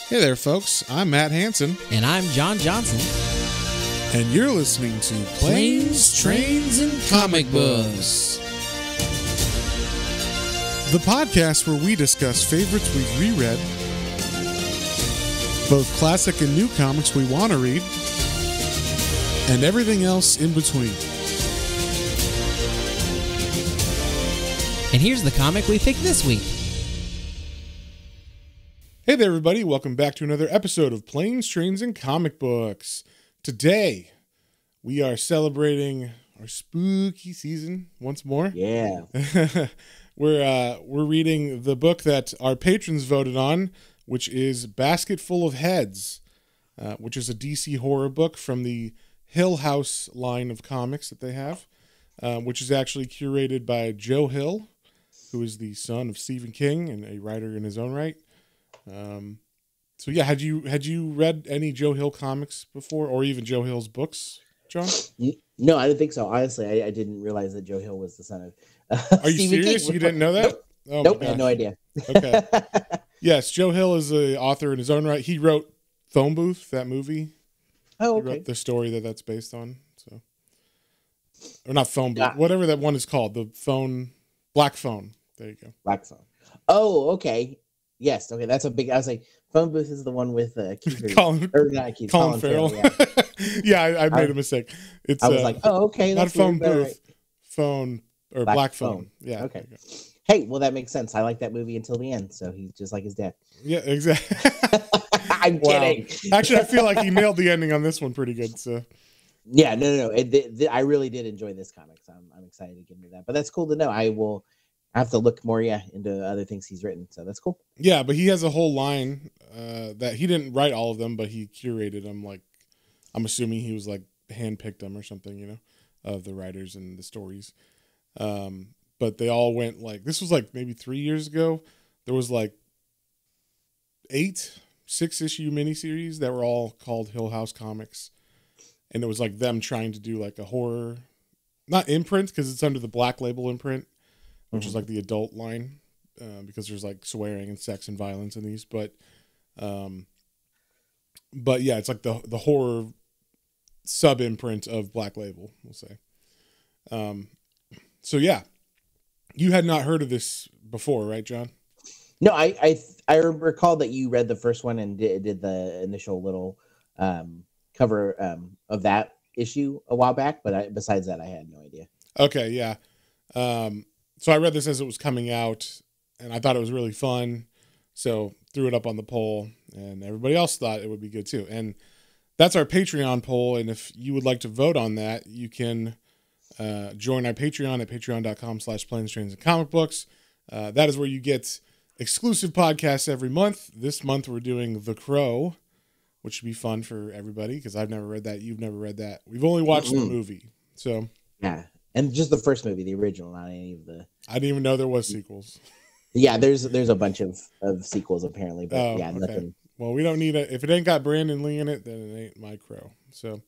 Hey there, folks. I'm Matt Hansen. And I'm John Johnson. And you're listening to Planes, Trains, and Comic Books. The podcast where we discuss favorites we've reread, both classic and new comics we want to read, and everything else in between. And here's the comic we picked this week. Hey there, everybody. Welcome back to another episode of Planes, Trains, and Comic Books. Today, we are celebrating our spooky season once more. Yeah. We're reading the book that our patrons voted on, which is Basket Full of Heads, which is a DC horror book from the Hill House line of comics that they have, which is actually curated by Joe Hill, who is the son of Stephen King and a writer in his own right. So yeah, had you read any Joe Hill comics before, or even Joe Hill's books, John? No, I didn't think so. Honestly, I didn't realize that Joe Hill was the son of Are you Stephen serious? King. You didn't know that? Nope. Oh, Nope, I had no idea. Okay. Yes, Joe Hill is an author in his own right. He wrote Phone Booth, that movie. Oh, He okay. wrote the story that's based on. So, or not Phone Booth, whatever that one is called. The phone, Black Phone. There you go. Black Phone. Oh, okay. Yes. Okay, that's a big. I was like, Phone Booth is the one with Keith Colin Farrell. Yeah, yeah, I made a mistake. It's I was like, oh, okay, not that's Phone weird, Booth, right. Phone or Black Phone. Yeah. Okay. Hey, well, that makes sense. I like that movie until the end, so he's just like his dad. Yeah, exactly. I'm kidding. Actually, I feel like he nailed the ending on this one pretty good. So. Yeah, no. I really did enjoy this comic, so I'm excited to get into that. But that's cool to know. I have to look more, into other things he's written. So that's cool. Yeah, but he has a whole line that he didn't write all of them, but he curated them. Like, I'm assuming he was like handpicked them or something, of the writers and the stories. But they all went like, this was like maybe 3 years ago. There was like 8 6-issue miniseries that were all called Hill House Comics. And it was like them trying to do like a horror, not imprint because it's under the Black Label imprint, which is like the adult line, because there's like swearing and sex and violence in these. But yeah, it's like the horror sub imprint of Black Label, we'll say. So yeah, you had not heard of this before, right, John? No, I recall that you read the first one and did the initial little cover of that issue a while back, but besides that, I had no idea. Okay, yeah. So I read this as it was coming out, and I thought it was really fun, so threw it up on the poll, and everybody else thought it would be good too. And that's our Patreon poll, and if you would like to vote on that, you can join our Patreon at patreon.com/Planes, Trains, and Comic Books. That is where you get exclusive podcasts every month. This month we're doing The Crow, which should be fun for everybody, because I've never read that. You've never read that. We've only watched the movie, so... Yeah. And just the first movie, the original, not any of the... I didn't even know there was sequels. Yeah, there's a bunch of sequels apparently, but nothing. Okay. Well, we don't need it. If it ain't got Brandon Lee in it, then it ain't my Crow. So,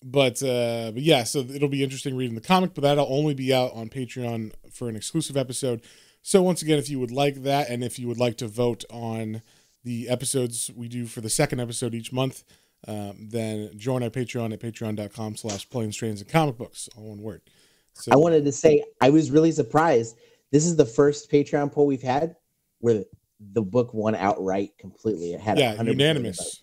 but yeah, so it'll be interesting reading the comic, but that'll only be out on Patreon for an exclusive episode. So once again, if you would like that, and if you would like to vote on the episodes we do for the second episode each month, then join our Patreon at patreon.com/Planes, Trains, and Comic Books, all one word. So, I wanted to say, I was really surprised. This is the first Patreon poll we've had where the book won outright completely. It had unanimous.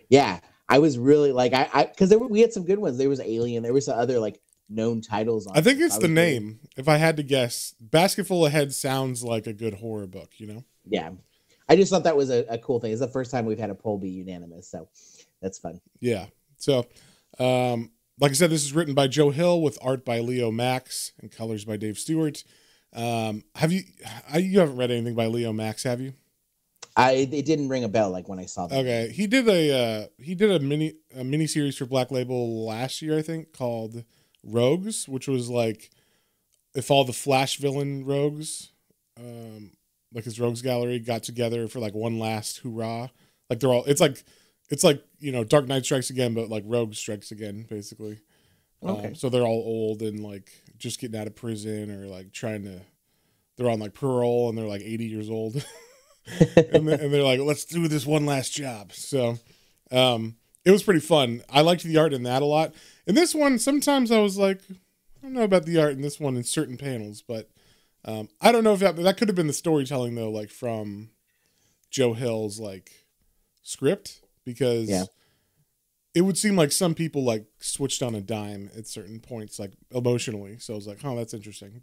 Yeah, I was really like, because we had some good ones. There was Alien. There was some other like known titles. I think it's the name. If I had to guess, Basket Full of Heads sounds like a good horror book. Yeah, I just thought that was a cool thing. It's the first time we've had a poll be unanimous, so that's fun. Yeah. So, like I said, this is written by Joe Hill with art by Leo Max and colors by Dave Stewart. You haven't read anything by Leo Max, have you? It didn't ring a bell like when I saw that. Okay, he did a mini series for Black Label last year, I think, called Rogues, which was like if all the Flash villain rogues, like his rogues gallery, got together for like one last hurrah. Like it's like Dark Knight Strikes Again, but like Rogue Strikes Again, basically. Okay. So they're all old and like just getting out of prison or like they're on like parole and they're like 80 years old. and they're like, let's do this one last job. So it was pretty fun. I liked the art in that a lot. In this one, sometimes I was like, I don't know about the art in this one in certain panels, but I don't know if that could have been the storytelling though, like from Joe Hill's like script, because it would seem like some people like switched on a dime at certain points, like emotionally. So I was like, oh, that's interesting.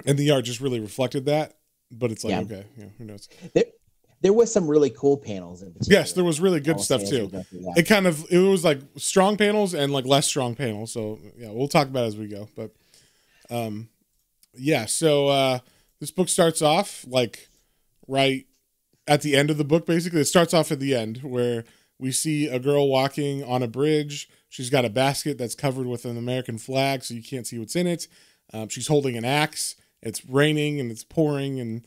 And the art just really reflected that. But it's like, okay, who knows? There was some really cool panels in particular. Yes, there was really good stuff too. It was like strong panels and like less strong panels. So yeah, we'll talk about it as we go. But so this book starts off like right at the end of the book. Basically, it starts off at the end where we see a girl walking on a bridge. She's got a basket that's covered with an American flag, so you can't see what's in it. She's holding an axe. It's raining and it's pouring, and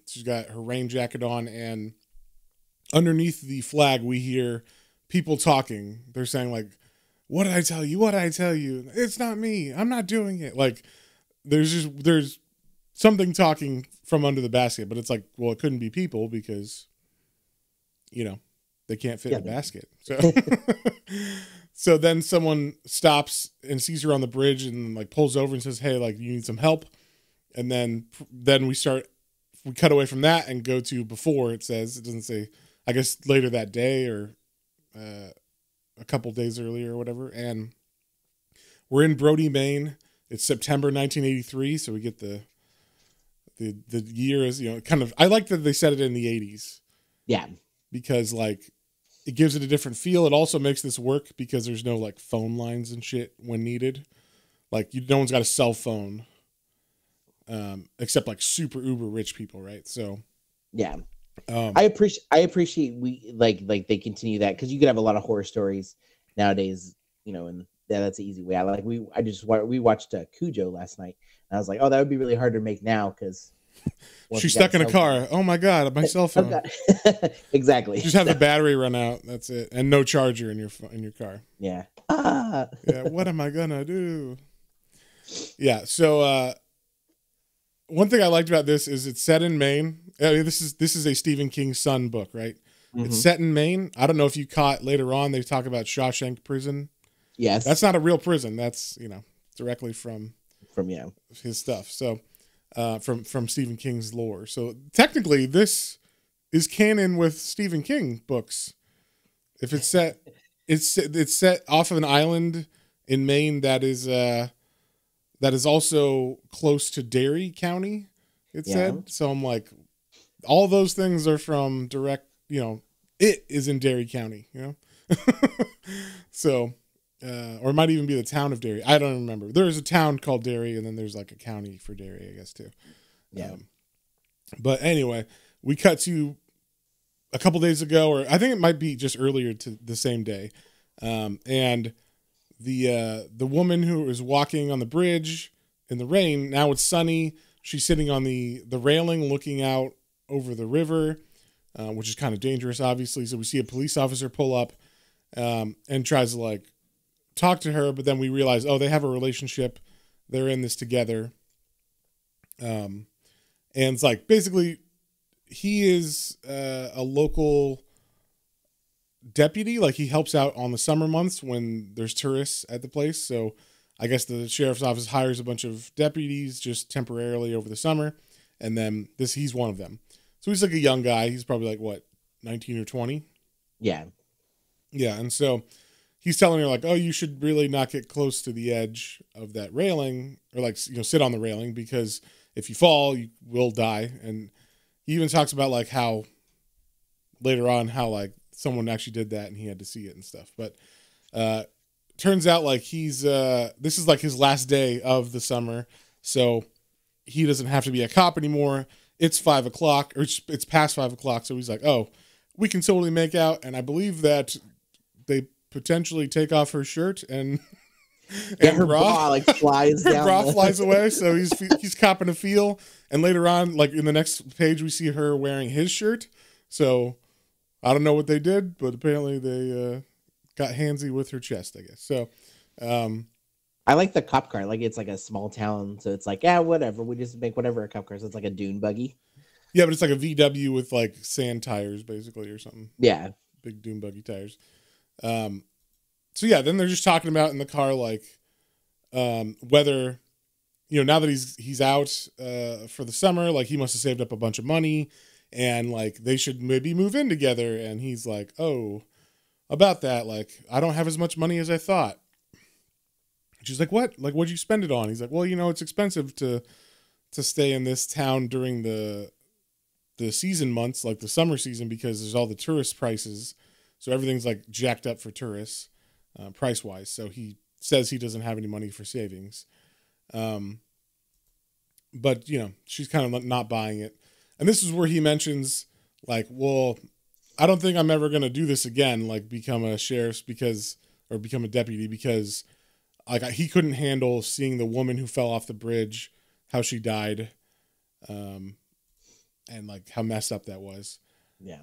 she's got her rain jacket on. And underneath the flag, we hear people talking. They're saying like, "What did I tell you? What did I tell you? It's not me. I'm not doing it." Like, there's something talking from under the basket, but it's like, well, it couldn't be people because, they can't fit in the basket. So, so then someone stops and sees her on the bridge and like pulls over and says, "Hey, like, you need some help." And then we cut away from that and go to before. It doesn't say, I guess later that day or a couple days earlier or whatever. And we're in Brody, Maine. It's September 1983. So we get the year is, kind of, I like that they said it in the 80s. Yeah. Because like it gives it a different feel. It also makes this work because there's no like phone lines and shit when needed. Like no one's got a cell phone. Except like super uber rich people, right? So, yeah, I appreciate we like they continue that because you could have a lot of horror stories nowadays, and that's the easy way. We watched Cujo last night, and I was like, oh, that would be really hard to make now because she's stuck in a car. Oh my god, my cell phone. Exactly. Just have the battery run out. That's it, and no charger in your car. Yeah. Yeah. What am I gonna do? Yeah. So. One thing I liked about this is it's set in Maine. I mean, this is a Stephen King Son book, right? Mm-hmm. It's set in Maine. I don't know if you caught later on, they talk about Shawshank Prison. Yes. That's not a real prison. That's, directly from his stuff. So, from Stephen King's lore. So technically this is canon with Stephen King books. If it's set, it's set off of an island in Maine that is also close to Derry County, it said. So I'm like, all those things are from direct, it is in Derry County, So, or it might even be the town of Derry. I don't remember. There is a town called Derry, and then there's like a county for Derry, I guess, too. Yeah. But anyway, we cut to a couple days ago, or I think it might be just earlier to the same day. And the woman who was walking on the bridge in the rain, now it's sunny. She's sitting on the railing looking out over the river, which is kind of dangerous, obviously. So we see a police officer pull up and tries to like talk to her, but then we realize, oh, they have a relationship. They're in this together. And it's like, basically, he is a local deputy. Like, he helps out on the summer months when there's tourists at the place. So I guess the sheriff's office hires a bunch of deputies just temporarily over the summer. And then he's one of them. So he's like a young guy. He's probably like, what, 19 or 20? Yeah. Yeah. And so he's telling her like, oh, you should really not get close to the edge of that railing, or like, sit on the railing, because if you fall, you will die. And he even talks about like how later on, how like someone actually did that and he had to see it and stuff. But turns out like this is like his last day of the summer. So he doesn't have to be a cop anymore. It's 5 o'clock, or it's past 5 o'clock. So he's like, oh, we can totally make out. And I believe that they potentially take off her shirt and her bra like flies down. Her bra flies away. So he's copping a feel. And later on, like in the next page, we see her wearing his shirt. So I don't know what they did, but apparently they got handsy with her chest, I guess. So I like the cop car. Like, it's like a small town, so it's like, yeah, whatever. We just make whatever a cop car is. So it's like a dune buggy. Yeah, but it's like a VW with like sand tires, basically, or something. Yeah. Big dune buggy tires. So yeah, then they're just talking about in the car, like, whether, now that he's out for the summer, like he must have saved up a bunch of money, and like they should maybe move in together. And he's like, oh, about that, like I don't have as much money as I thought. She's like, what? Like, what'd you spend it on? He's like, well, it's expensive to stay in this town during the season months, like the summer season, because there's all the tourist prices. So everything's like jacked up for tourists, price wise. So he says he doesn't have any money for savings. But she's kind of not buying it. And this is where he mentions like, well, I don't think I'm ever going to do this again. Like become a sheriff or become a deputy, because like he couldn't handle seeing the woman who fell off the bridge, how she died. And like how messed up that was. Yeah.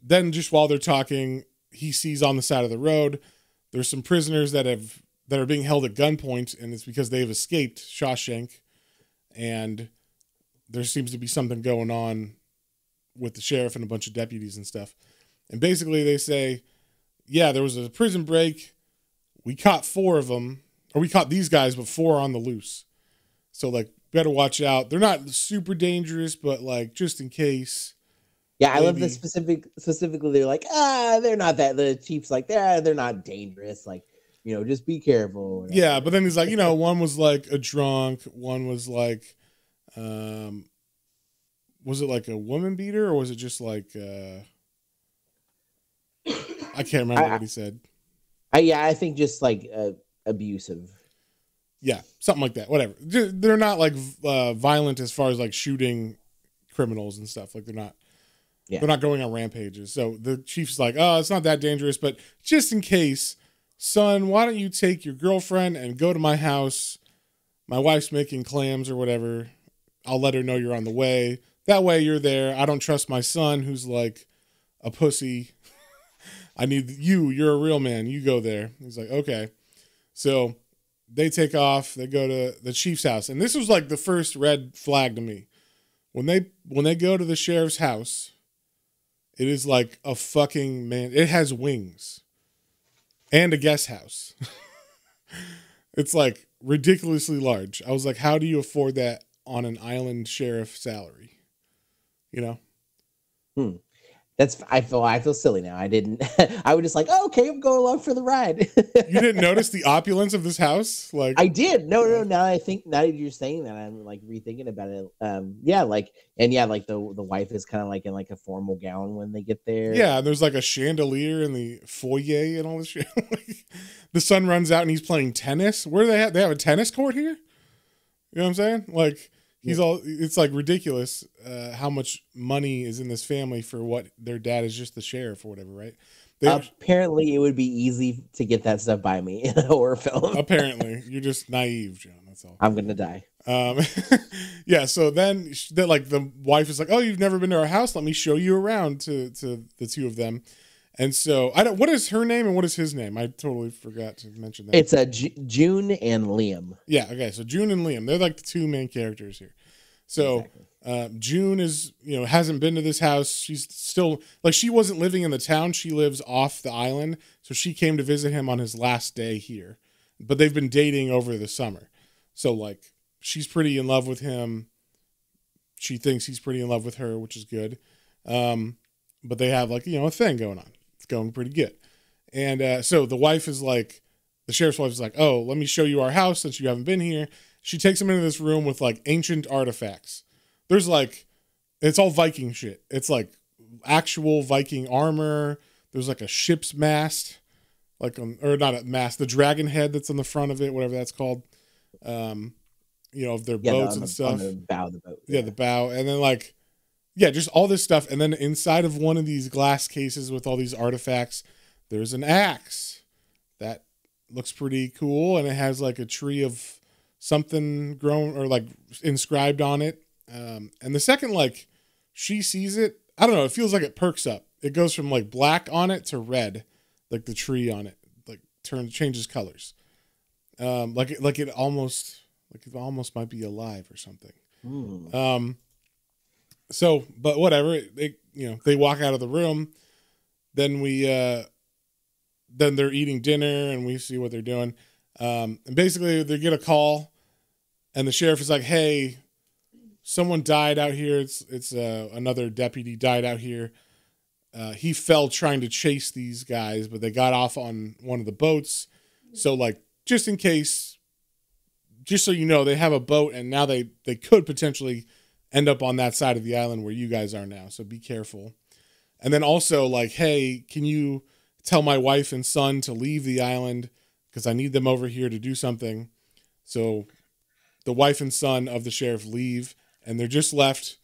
Then just while they're talking, he sees on the side of the road, there's some prisoners that are being held at gunpoint, and it's because they've escaped Shawshank, and there seems to be something going on with the sheriff and a bunch of deputies and stuff. And basically they say, yeah, there was a prison break. We caught 4 of them, or we caught these guys, but 4 are on the loose. So like, better watch out. They're not super dangerous, but like just in case. Yeah, I love the specifically. They're like, they're not that. The chief's like, they're not dangerous. Like, just be careful. Yeah, but then he's like, one was like a drunk. One was like, was it like a woman beater, or was it just like, I can't remember what he said. I think just like abusive. Yeah, something like that. Whatever. They're not like violent as far as like shooting criminals and stuff. Like they're not. Yeah. They're not going on rampages. So the chief's like, oh, it's not that dangerous, but just in case, son, why don't you take your girlfriend and go to my house? My wife's making clams or whatever. I'll let her know you're on the way. That way you're there. I don't trust my son, who's like a pussy. I need you. You're a real man. You go there. He's like, okay. So they take off. They go to the chief's house. And this was like the first red flag to me. When they go to the sheriff's house, it is like a fucking man. It has wings and a guest house. It's like ridiculously large. I was like, how do you afford that on an island sheriff salary? I feel silly now. I didn't. I was just like, oh, okay, I'm going along for the ride. You didn't notice the opulence of this house? Like I did. No. Now that you're saying that, I'm like rethinking about it. Like the wife is kind of like in like a formal gown when they get there. Yeah, and there's like a chandelier in the foyer and all this shit. The son runs out and he's playing tennis. Where do they have? They have a tennis court here. You know what I'm saying? Like. It's like ridiculous how much money is in this family for what their dad is just the sheriff or whatever, right? Apparently, it would be easy to get that stuff by me in a horror film. Apparently, you're just naive, John. That's all. I'm gonna die. Yeah. So then, like the wife is like, "Oh, you've never been to our house? Let me show you around." To the two of them, and so I don't. What is her name and what is his name? I totally forgot to mention that. It's June and Liam. Yeah. Okay. So June and Liam, they're like the 2 main characters here. So June is, hasn't been to this house. She's still like, she wasn't living in the town. She lives off the island. So she came to visit him on his last day here, but they've been dating over the summer. So like, she's pretty in love with him. She thinks he's pretty in love with her, which is good. But they have like, a thing going on. It's going pretty good. And so the wife is like, the sheriff's wife is like, oh, let me show you our house since you haven't been here. She takes him into this room with like ancient artifacts. There's like, it's all Viking shit. It's like actual Viking armor. There's like a ship's mast, or not a mast, the dragon head that's on the front of it, whatever that's called. Of their boats and stuff. On the bow of the boat. Yeah, the bow. And then just all this stuff. And then inside of one of these glass cases with all these artifacts, there's an axe that looks pretty cool. And it has like a tree of something grown or like inscribed on it. And the second she sees it, I don't know, it feels like it perks up. It goes from like black on it to red, like the tree on it, like changes colors. It almost might be alive or something. So, but whatever. They walk out of the room. Then then they're eating dinner, and we see what they're doing. And basically, they get a call, and the sheriff is like, "Hey, someone died out here. It's another deputy died out here. He fell trying to chase these guys, but they got off on one of the boats. So, like, just in case, just so you know, they have a boat, and now they could potentially end up on that side of the island where you guys are now. So be careful. And then also, like, hey, can you tell my wife and son to leave the island because I need them over here to do something." So the wife and son of the sheriff leave, and they're just left.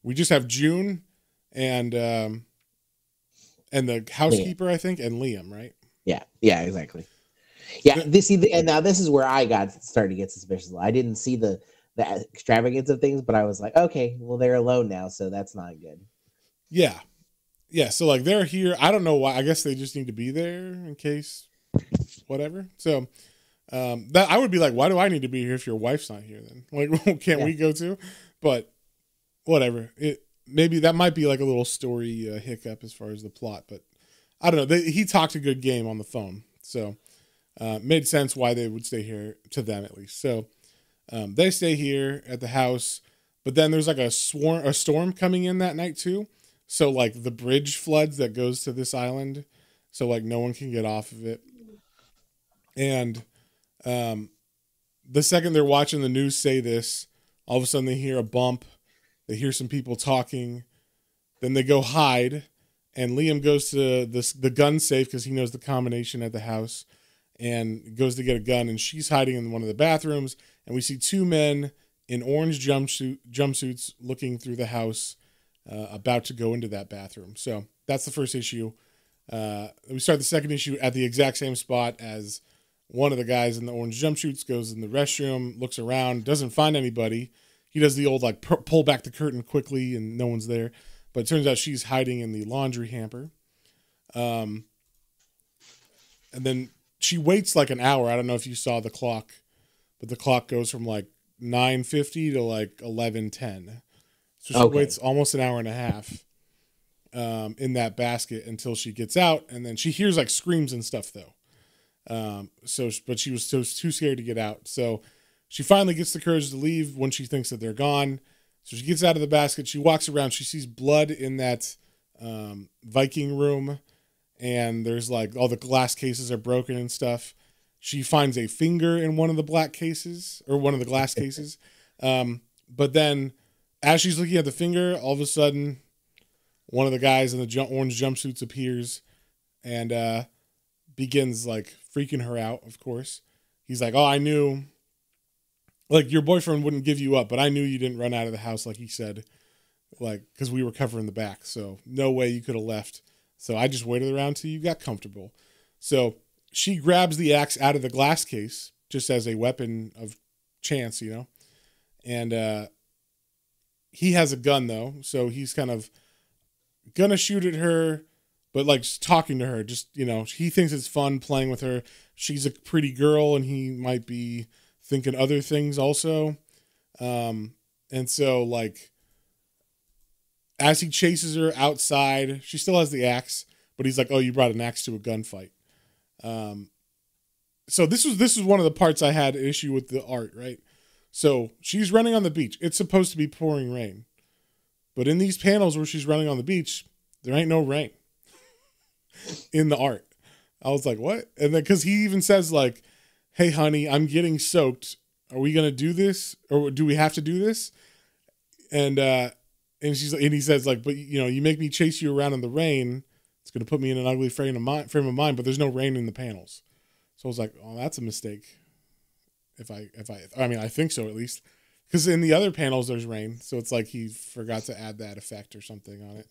We just have June and the housekeeper, I think, and Liam, right? Yeah, exactly. Yeah, and now this is where I started to get suspicious. I didn't see the extravagance of things, but I was like, okay, well, they're alone now, so that's not good. Yeah. So like they're here. I don't know why. I guess they just need to be there in case whatever. So that I would be like, why do I need to be here if your wife's not here then? Like, can't we go too? But whatever. Maybe that might be like a little story hiccup as far as the plot, but I don't know. He talked a good game on the phone, so made sense why they would stay here, to them at least. So they stay here at the house, but then there's like a storm coming in that night too. So like the bridge floods that goes to this island, so like no one can get off of it. And the second they're watching the news say this, all of a sudden they hear a bump. They hear some people talking. Then they go hide, and Liam goes to the gun safe because he knows the combination at the house, and goes to get a gun. And she's hiding in one of the bathrooms. And we see two men in orange jumpsuits looking through the house, about to go into that bathroom. So that's the first issue. We start the second issue at the exact same spot as one of the guys in the orange jumpsuits goes in the restroom, looks around, doesn't find anybody. He does the old like pull back the curtain quickly and no one's there. But it turns out she's hiding in the laundry hamper. And then she waits like an hour. I don't know if you saw the clock, but the clock goes from like 9:50 to like 11:10. So she waits almost an hour and a half in that basket until she gets out, and then she hears like screams and stuff though. But she was too scared to get out. So she finally gets the courage to leave when she thinks that they're gone. So she gets out of the basket. She walks around. She sees blood in that Viking room, and there's like all the glass cases are broken and stuff. She finds a finger in one of the glass cases. But then as she's looking at the finger, all of a sudden, one of the guys in the orange jumpsuits appears and begins like freaking her out. Of course, he's like, "Oh, I knew, like your boyfriend wouldn't give you up, but I knew you didn't run out of the house like he said, like because we were covering the back, so no way you could have left. So I just waited around till you got comfortable." So she grabs the axe out of the glass case just as a weapon of chance, and he has a gun though, so he's kind of gonna shoot at her, but like just talking to her, just he thinks it's fun playing with her. She's a pretty girl, and he might be thinking other things also. And so like as he chases her outside, she still has the axe, but he's like, "Oh, you brought an axe to a gunfight." So this was one of the parts I had issue with the art, right? So she's running on the beach. It's supposed to be pouring rain. But in these panels where she's running on the beach, there ain't no rain in the art. I was like, what? And then because he even says like, "Hey, honey, I'm getting soaked. Are we going to do this? Or do we have to do this?" And he says like, "But you make me chase you around in the rain. It's going to put me in an ugly frame of mind, but there's no rain in the panels." So I was like, "Oh, that's a mistake." I think so at least, because in the other panels there's rain, so it's like he forgot to add that effect or something on it.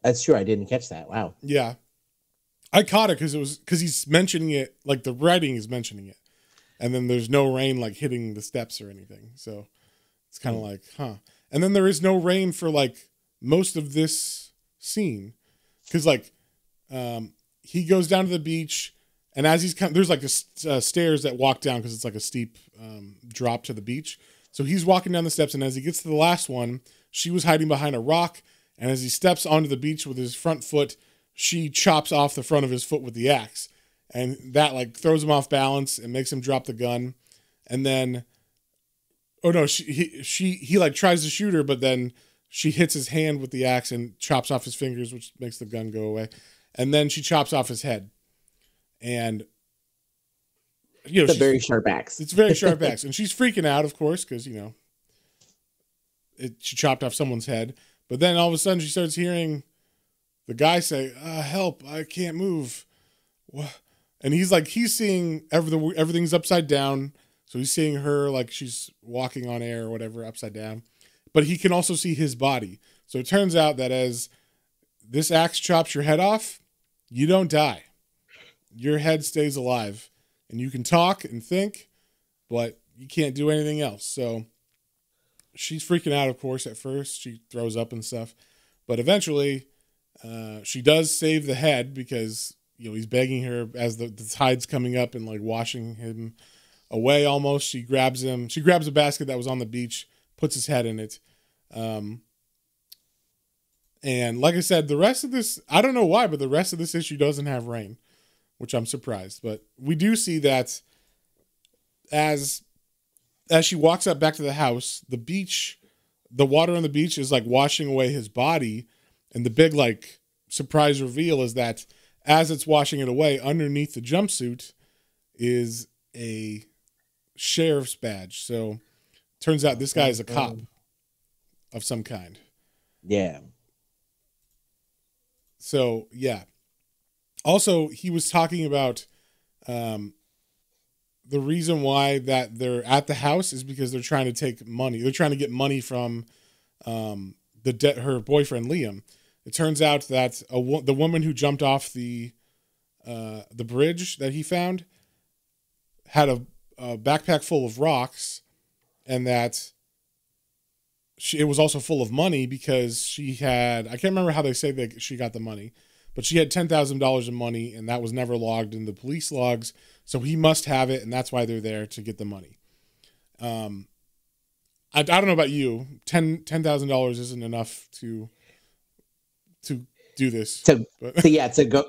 That's true. I didn't catch that. Wow. Yeah, I caught it because he's mentioning it, like the writing is mentioning it, and then there's no rain like hitting the steps or anything, so it's kind of like, huh. And then there is no rain for like most of this scene, because like he goes down to the beach. And as he's there's like stairs that walk down because it's like a steep drop to the beach. So he's walking down the steps, and as he gets to the last one, she was hiding behind a rock, and as he steps onto the beach with his front foot, she chops off the front of his foot with the axe. And that like throws him off balance and makes him drop the gun. And then, oh no, he like tries to shoot her, but then she hits his hand with the axe and chops off his fingers, which makes the gun go away. And then she chops off his head. And it's a very sharp axe. It's a very sharp axe, and she's freaking out, of course, because she chopped off someone's head. But then all of a sudden, she starts hearing the guy say, "Help! I can't move." What? And he's seeing everything's upside down. So he's seeing her like she's walking on air or whatever, upside down. But he can also see his body. So it turns out that as this axe chops your head off, you don't die. Your head stays alive. And you can talk and think, but you can't do anything else. So she's freaking out, of course, at first. She throws up and stuff. But eventually, she does save the head because he's begging her as the tide's coming up and like washing him away almost. She grabs him. She grabs a basket that was on the beach, puts his head in it. And like I said, the rest of this, I don't know why, but the rest of this issue doesn't have rain, which I'm surprised. But we do see that as she walks up back to the house, the beach, the water on the beach is like washing away his body. And the big like surprise reveal is that as it's washing it away, underneath the jumpsuit is a sheriff's badge. So turns out this guy is a cop of some kind. Yeah. So, yeah. Also, he was talking about the reason why that they're at the house is because they're trying to take money. They're trying to get money from her boyfriend, Liam. It turns out that the woman who jumped off the bridge that he found had a backpack full of rocks, and that it was also full of money because she had, I can't remember how they say that she got the money, but she had $10,000 in money, and that was never logged in the police logs. So he must have it, and that's why they're there to get the money. I don't know about you. $10,000 isn't enough to do this. To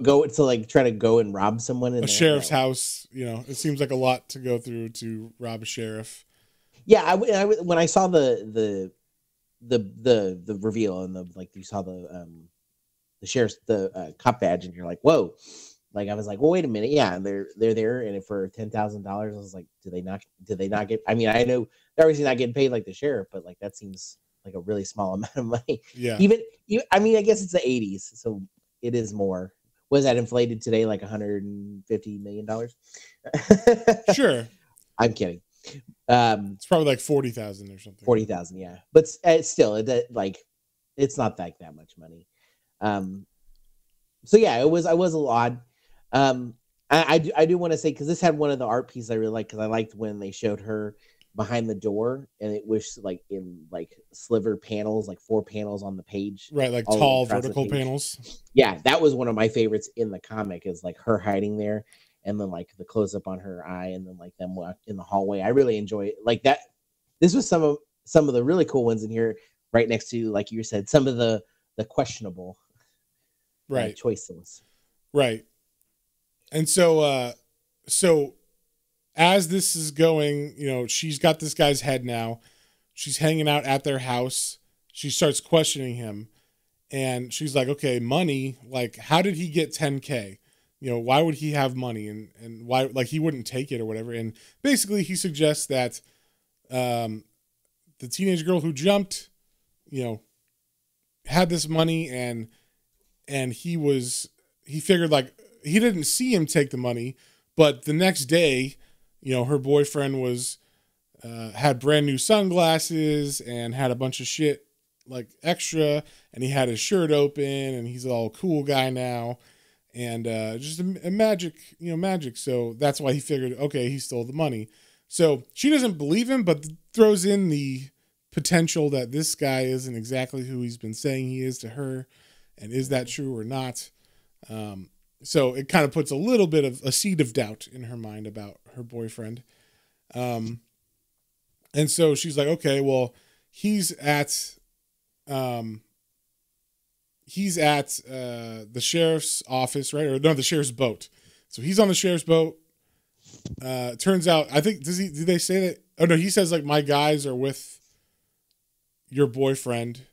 go to like try to go and rob someone in a sheriff's house. It seems like a lot to go through to rob a sheriff. Yeah, I when I saw the reveal and you saw the sheriff's cop badge, and you're like, whoa. Like I was like, well, wait a minute, yeah, they're there, and for $10,000, I was like, did they not get? I mean, I know they're obviously not getting paid like the sheriff, but like that seems like a really small amount of money. Yeah. I mean, I guess it's the '80s, so it is more. Was that inflated today, like $150 million? Sure. I'm kidding. It's probably like 40,000 or something. 40,000, yeah, but still, it's not that much money. So yeah, it was a lot. I do want to say, because this had one of the art pieces I really liked, because I liked when they showed her behind the door, and it was like in like sliver panels, like 4 panels on the page, right? Like tall vertical panels. Yeah, that was one of my favorites in the comic, is like her hiding there, and then like the close up on her eye, and then like them in the hallway. I really enjoy it. Like that. This was some of the really cool ones in here, right next to, like you said, some of the questionable choices. Right. And so as this is going, she's got this guy's head now. She's hanging out at their house. She starts questioning him, and she's like, okay, money, like, how did he get 10K? Why would he have money, and why, like, he wouldn't take it or whatever. And basically he suggests that the teenage girl who jumped, had this money, and he figured, like, he didn't see him take the money, but the next day, her boyfriend had brand new sunglasses and had a bunch of shit like extra, and he had his shirt open, and he's all cool guy now, and just a magic. So that's why he figured, okay, he stole the money. So she doesn't believe him, but throws in the potential that this guy isn't exactly who he's been saying he is to her, and is that true or not? So it kind of puts a little bit of a seed of doubt in her mind about her boyfriend. And so she's like, okay, well, he's at um the sheriff's office, right? Or no, the sheriff's boat. So he's on the sheriff's boat. Turns out, I think, did they say that? Oh no, he says like, my guys are with your boyfriend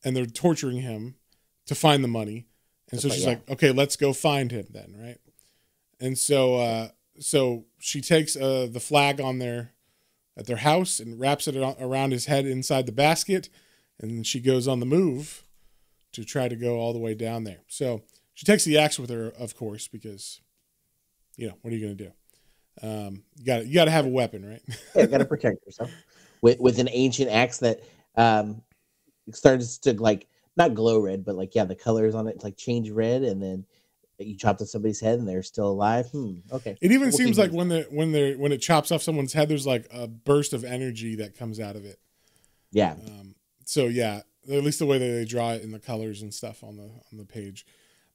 and they're torturing him to find the money. And so she's like, okay, let's go find him then, right? And so so she takes the flag on at their house and wraps it around his head inside the basket, and then she goes on the move to try to go all the way down there. So she takes the axe with her, of course, because, you know, what are you going to do? You got to have a weapon, right? Yeah, got to protect yourself with an ancient axe that starts to like not glow red, but like the colors on it like change red, and then you chopped off somebody's head and they're still alive. Okay. It even seems like when it chops off someone's head, there's like a burst of energy that comes out of it. Yeah. So yeah, at least the way that they draw it in the colors and stuff on the page.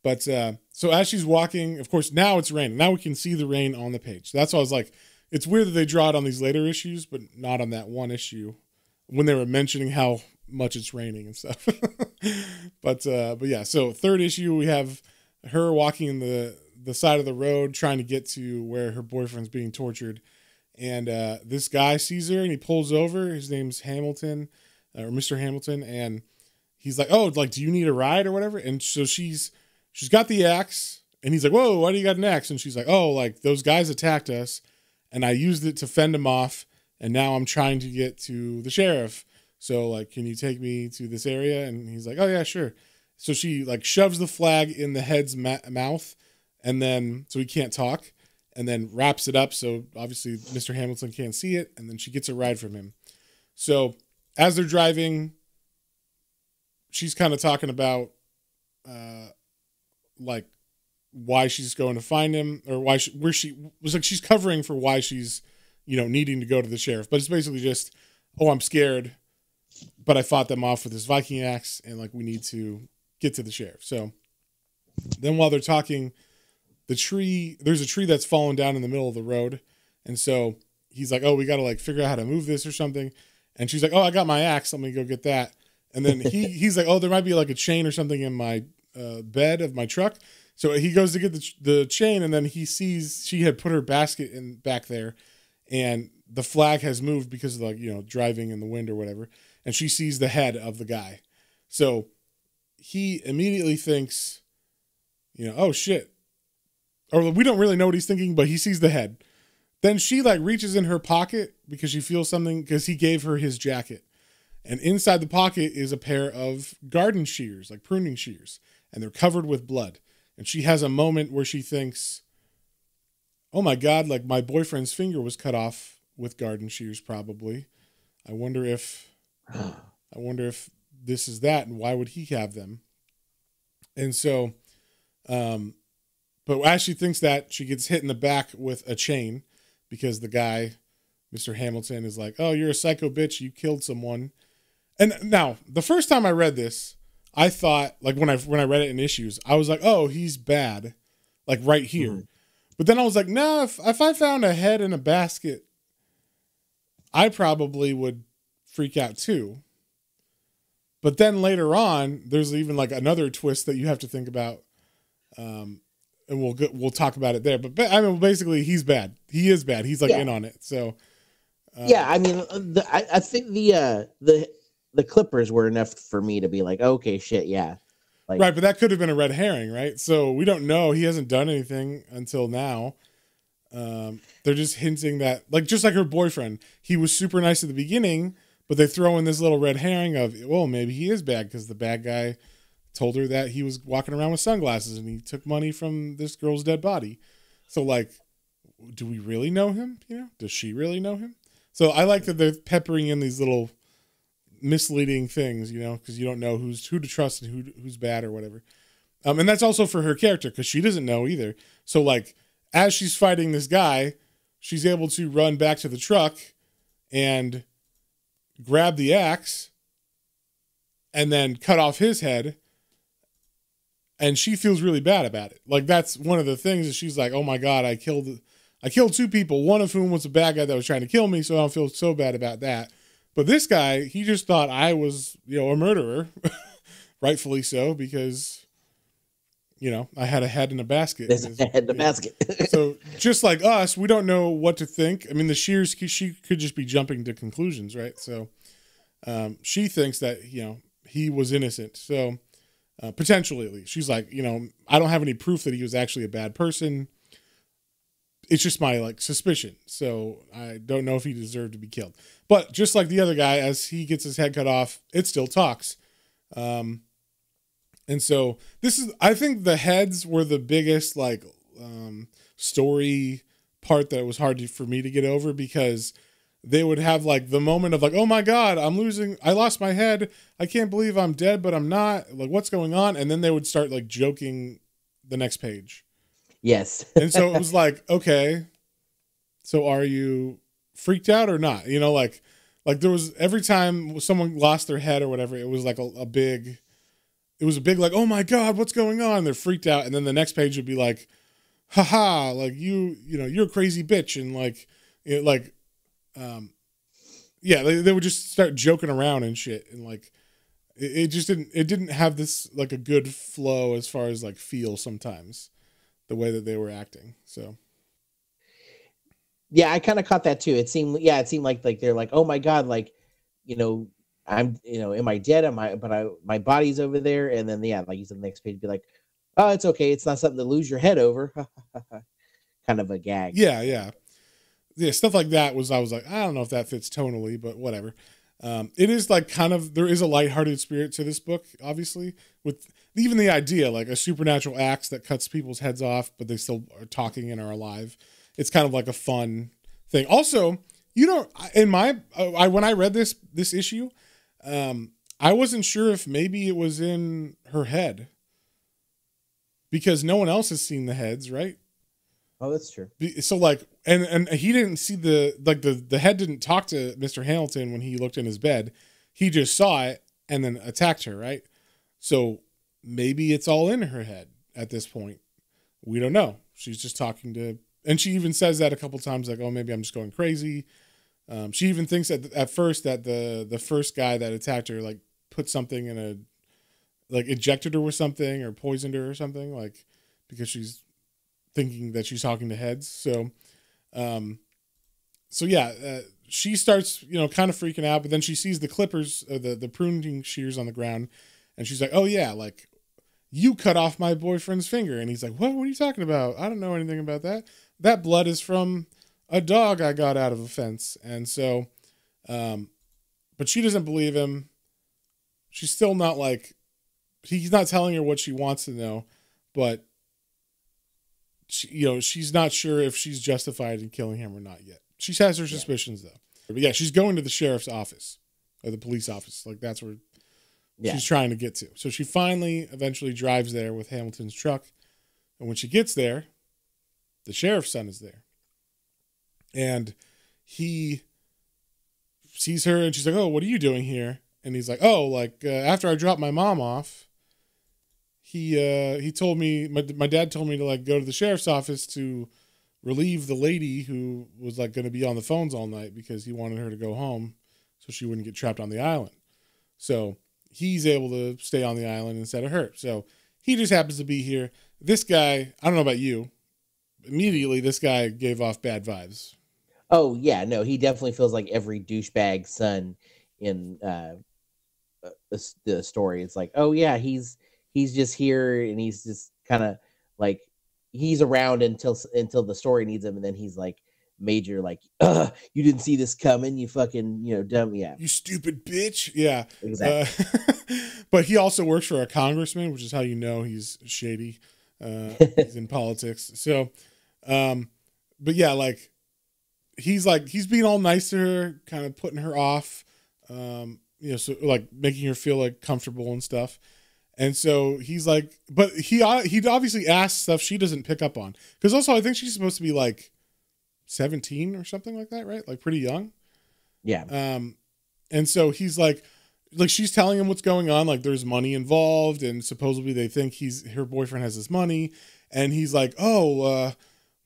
But so as she's walking, of course, now it's raining. Now we can see the rain on the page. That's why I was like, it's weird that they draw it on these later issues, but not on that one issue when they were mentioning how much it's raining and stuff. But yeah, so third issue, we have her walking in the side of the road trying to get to where her boyfriend's being tortured. And this guy sees her and he pulls over. His name's Hamilton, or Mr. Hamilton. And he's like, oh, like, do you need a ride or whatever? And so she's got the axe and he's like, whoa, why do you got an axe? And she's like, oh, like those guys attacked us and I used it to fend them off. And now I'm trying to get to the sheriff. So like, can you take me to this area? And he's like, oh yeah, sure. So she like shoves the flag in the head's mouth, and then so he can't talk, and then wraps it up so obviously Mr. Hamilton can't see it, and then she gets a ride from him. So as they're driving, she's kind of talking about like why she's going to find him, or why she's covering for why she's, you know, needing to go to the sheriff. But it's basically just, oh, I'm scared, but I fought them off with this Viking axe, and like we need to get to the sheriff. So then while they're talking, there's a tree that's fallen down in the middle of the road. And so he's like, oh, we got to like figure out how to move this or something. And she's like, oh, I got my axe. Let me go get that. And then he's like, oh, there might be like a chain or something in my bed of my truck. So he goes to get the chain, and then he sees she had put her basket in back there, and the flag has moved because of like, you know, driving in the wind or whatever. And she sees the head of the guy. So he immediately thinks, you know, oh shit. Or we don't really know what he's thinking, but he sees the head. Then she like reaches in her pocket because she feels something, because he gave her his jacket. And inside the pocket is a pair of garden shears, like pruning shears. And they're covered with blood. And she has a moment where she thinks, oh my God, like my boyfriend's finger was cut off with garden shears probably. I wonder if this is that, and why would he have them? And so, but as she thinks that, she gets hit in the back with a chain because the guy, Mr. Hamilton, is like, oh, you're a psycho bitch. You killed someone. And now the first time I read this, I thought, like when I read it in issues, I was like, oh, he's bad. Like right here. Mm-hmm. But then I was like, no, if I found a head in a basket, I probably would freak out too. But then later on, there's even like another twist that you have to think about, and we'll talk about it there. But I mean, basically, he's bad. He is bad. He's like in on it. So yeah, I mean, I think the Clippers were enough for me to be like, okay, shit, yeah, like, right. But that could have been a red herring, right? So we don't know. He hasn't done anything until now. They're just hinting that, like, just like her boyfriend, he was super nice at the beginning. But they throw in this little red herring of, well, maybe he is bad because the bad guy told her that he was walking around with sunglasses and he took money from this girl's dead body. So, like, do we really know him? You know, does she really know him? So I like that they're peppering in these little misleading things, you know, because you don't know who to trust and who's bad or whatever. And that's also for her character because she doesn't know either. So, like, as she's fighting this guy, she's able to run back to the truck and grab the axe and then cut off his head, and she feels really bad about it. Like, that's one of the things is she's like, oh my God, I killed I killed 2 people, one of whom was a bad guy that was trying to kill me, so I don't feel so bad about that. But this guy, he just thought I was, a murderer, rightfully so, because, I had a head in a basket. There's a head in a basket. So just like us, we don't know what to think. I mean, the Shears, she could just be jumping to conclusions, right? So she thinks that, he was innocent. So potentially at least. She's like, I don't have any proof that he was actually a bad person. It's just my suspicion. So I don't know if he deserved to be killed. But just like the other guy, as he gets his head cut off, it still talks. And so I think the heads were the biggest story part that was hard for me to get over, because they would have the moment of oh my God, I lost my head. I can't believe I'm dead, but I'm not. What's going on? And then they would start joking the next page. Yes. And so it was okay, so are you freaked out or not? There was, every time someone lost their head or whatever, it was a big oh my God, what's going on? They're freaked out. And then the next page would be haha, you're a crazy bitch. And they would just start joking around and shit. And it didn't have this a good flow as far as feel sometimes, the way that they were acting. So yeah, I kind of caught that too. It seemed like they're oh my God, I'm, am I dead? My body's over there. And then, like you said, the next page be oh, it's okay. It's not something to lose your head over. Kind of a gag. Yeah. Stuff like that I was I don't know if that fits tonally, but whatever. It is there is a lighthearted spirit to this book, obviously, with even the idea, a supernatural axe that cuts people's heads off, but they still are talking and are alive. It's kind of a fun thing. Also, when I read this issue, I wasn't sure if maybe it was in her head, because no one else has seen the heads, right? Oh, that's true. So and he didn't see the head didn't talk to Mr. Hamilton when he looked in his bed. He just saw it and then attacked her, right? So maybe it's all in her head at this point. We don't know. She's just talking to, and she even says that a couple times, oh, maybe I'm just going crazy. She even thinks at first that the first guy that attacked her put something in injected her with something or poisoned her or something, because she's thinking that she's talking to heads. So she starts kind of freaking out, but then she sees the clippers, the pruning shears on the ground, and she's like, oh yeah, you cut off my boyfriend's finger. And he's like, what are you talking about? I don't know anything about that. That blood is from a dog I got out of a fence. And so, but she doesn't believe him. She's still not he's not telling her what she wants to know, but she, she's not sure if she's justified in killing him or not yet. She has her suspicions though. But yeah, she's going to the sheriff's office or the police office. That's where she's trying to get to. So she eventually drives there with Hamilton's truck. And when she gets there, the sheriff's son is there. And he sees her and she's like, oh, what are you doing here? And he's like, oh, after I dropped my mom off, he told me, my dad told me to go to the sheriff's office to relieve the lady who was going to be on the phones all night, because he wanted her to go home so she wouldn't get trapped on the island. So he's able to stay on the island instead of her. So he just happens to be here. This guy, I don't know about you, immediately this guy gave off bad vibes. Oh yeah, no, he definitely feels like every douchebag son in the story. It's oh yeah, he's just here and he's just kind of he's around until the story needs him, and then he's major you didn't see this coming, you fucking dumb, you stupid bitch. Yeah, exactly. But he also works for a congressman, which is how he's shady. He's in politics. So but yeah, he's being all nice to her, kind of putting her off, so making her feel comfortable and stuff. And so he's but he obviously asks stuff she doesn't pick up on, because also I think she's supposed to be 17 or something like that, right? Pretty young. Yeah. And so he's she's telling him what's going on, there's money involved, and supposedly they think her boyfriend has this money, and he's oh,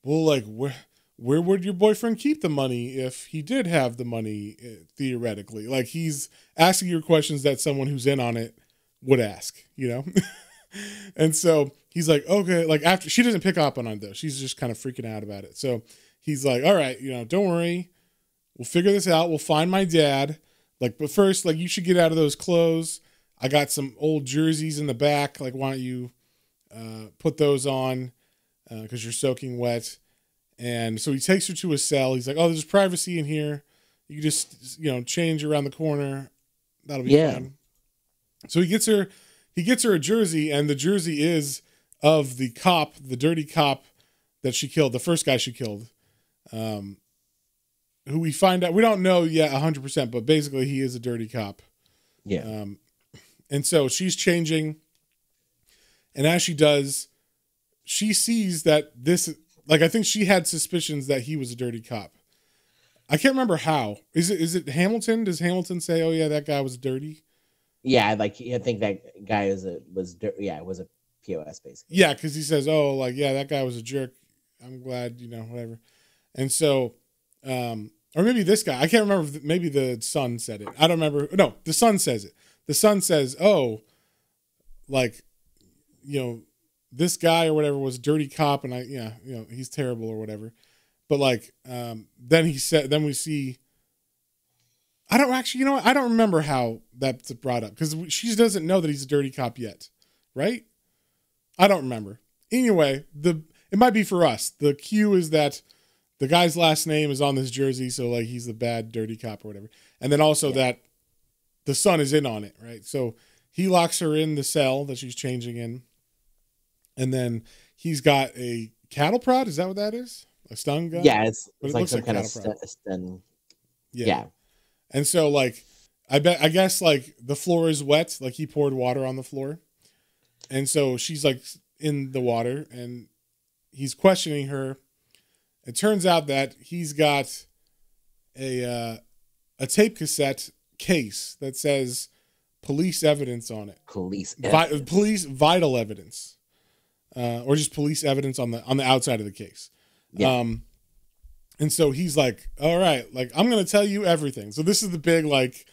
well, where would your boyfriend keep the money if he did have the money, theoretically? Like, he's asking you questions that someone who's in on it would ask, you know? And so he's like, okay, like, after she doesn't pick up on it, though. She's just kind of freaking out about it. So he's like, all right, don't worry. We'll figure this out. We'll find my dad. Like, but first, like, you should get out of those clothes. I got some old jerseys in the back. Like, why don't you put those on because you're soaking wet. And so he takes her to a cell. He's like, oh, there's privacy in here. You can just, change around the corner. That'll be fine. So he gets her a jersey, and the jersey is of the cop, the dirty cop that she killed, the first guy she killed, who we find out, we don't know yet 100%, but basically he is a dirty cop. Yeah. And so she's changing, and as she does, she sees that this, like, I think she had suspicions that he was a dirty cop. I can't remember how. Is it Hamilton? Does Hamilton say, oh yeah, that guy was dirty? Yeah, like, I think that guy was a POS, basically. Yeah, because he says, oh, like, yeah, that guy was a jerk. I'm glad, whatever. And so, or maybe this guy, I can't remember, maybe the son said it. I don't remember. No, the son says it. The son says, oh, like, this guy or whatever was a dirty cop, and he's terrible or whatever. But like, then we see, I don't actually, I don't remember how that's brought up, because she doesn't know that he's a dirty cop yet, right? I don't remember. Anyway, it might be for us. The cue is that the guy's last name is on this jersey, so like he's the bad dirty cop or whatever. And then also that the son is in on it, right? So he locks her in the cell that she's changing in. And then he's got a cattle prod. Is that what that is? A stun gun? Yeah, it's like some kind of stun. Yeah. And so, like, I guess, like, the floor is wet. Like, he poured water on the floor. And so she's, like, in the water, and he's questioning her. It turns out that he's got a tape cassette case that says police evidence on it. Police vital evidence. Or just police evidence on the outside of the case. Yeah. And so he's like, all right, like, I'm going to tell you everything. So this is the big, like,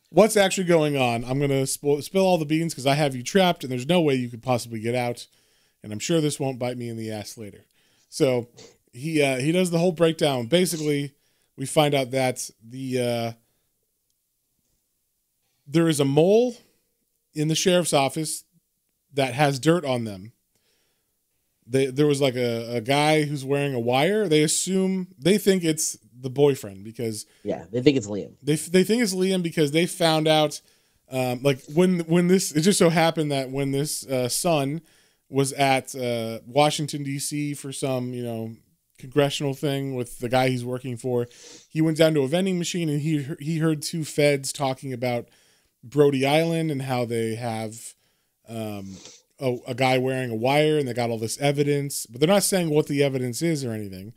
what's actually going on. I'm going to spill all the beans because I have you trapped and there's no way you could possibly get out. And I'm sure this won't bite me in the ass later. So he does the whole breakdown. Basically, we find out that there is a mole in the sheriff's office that has dirt on them. There was like a guy who's wearing a wire. They think it's the boyfriend because they think it's Liam. They think it's Liam because they found out like when this, it just so happened that when this son was at Washington D.C. for some congressional thing with the guy he's working for, he went down to a vending machine and he heard two feds talking about Brody Island and how they have a guy wearing a wire and they got all this evidence, but they're not saying what the evidence is or anything,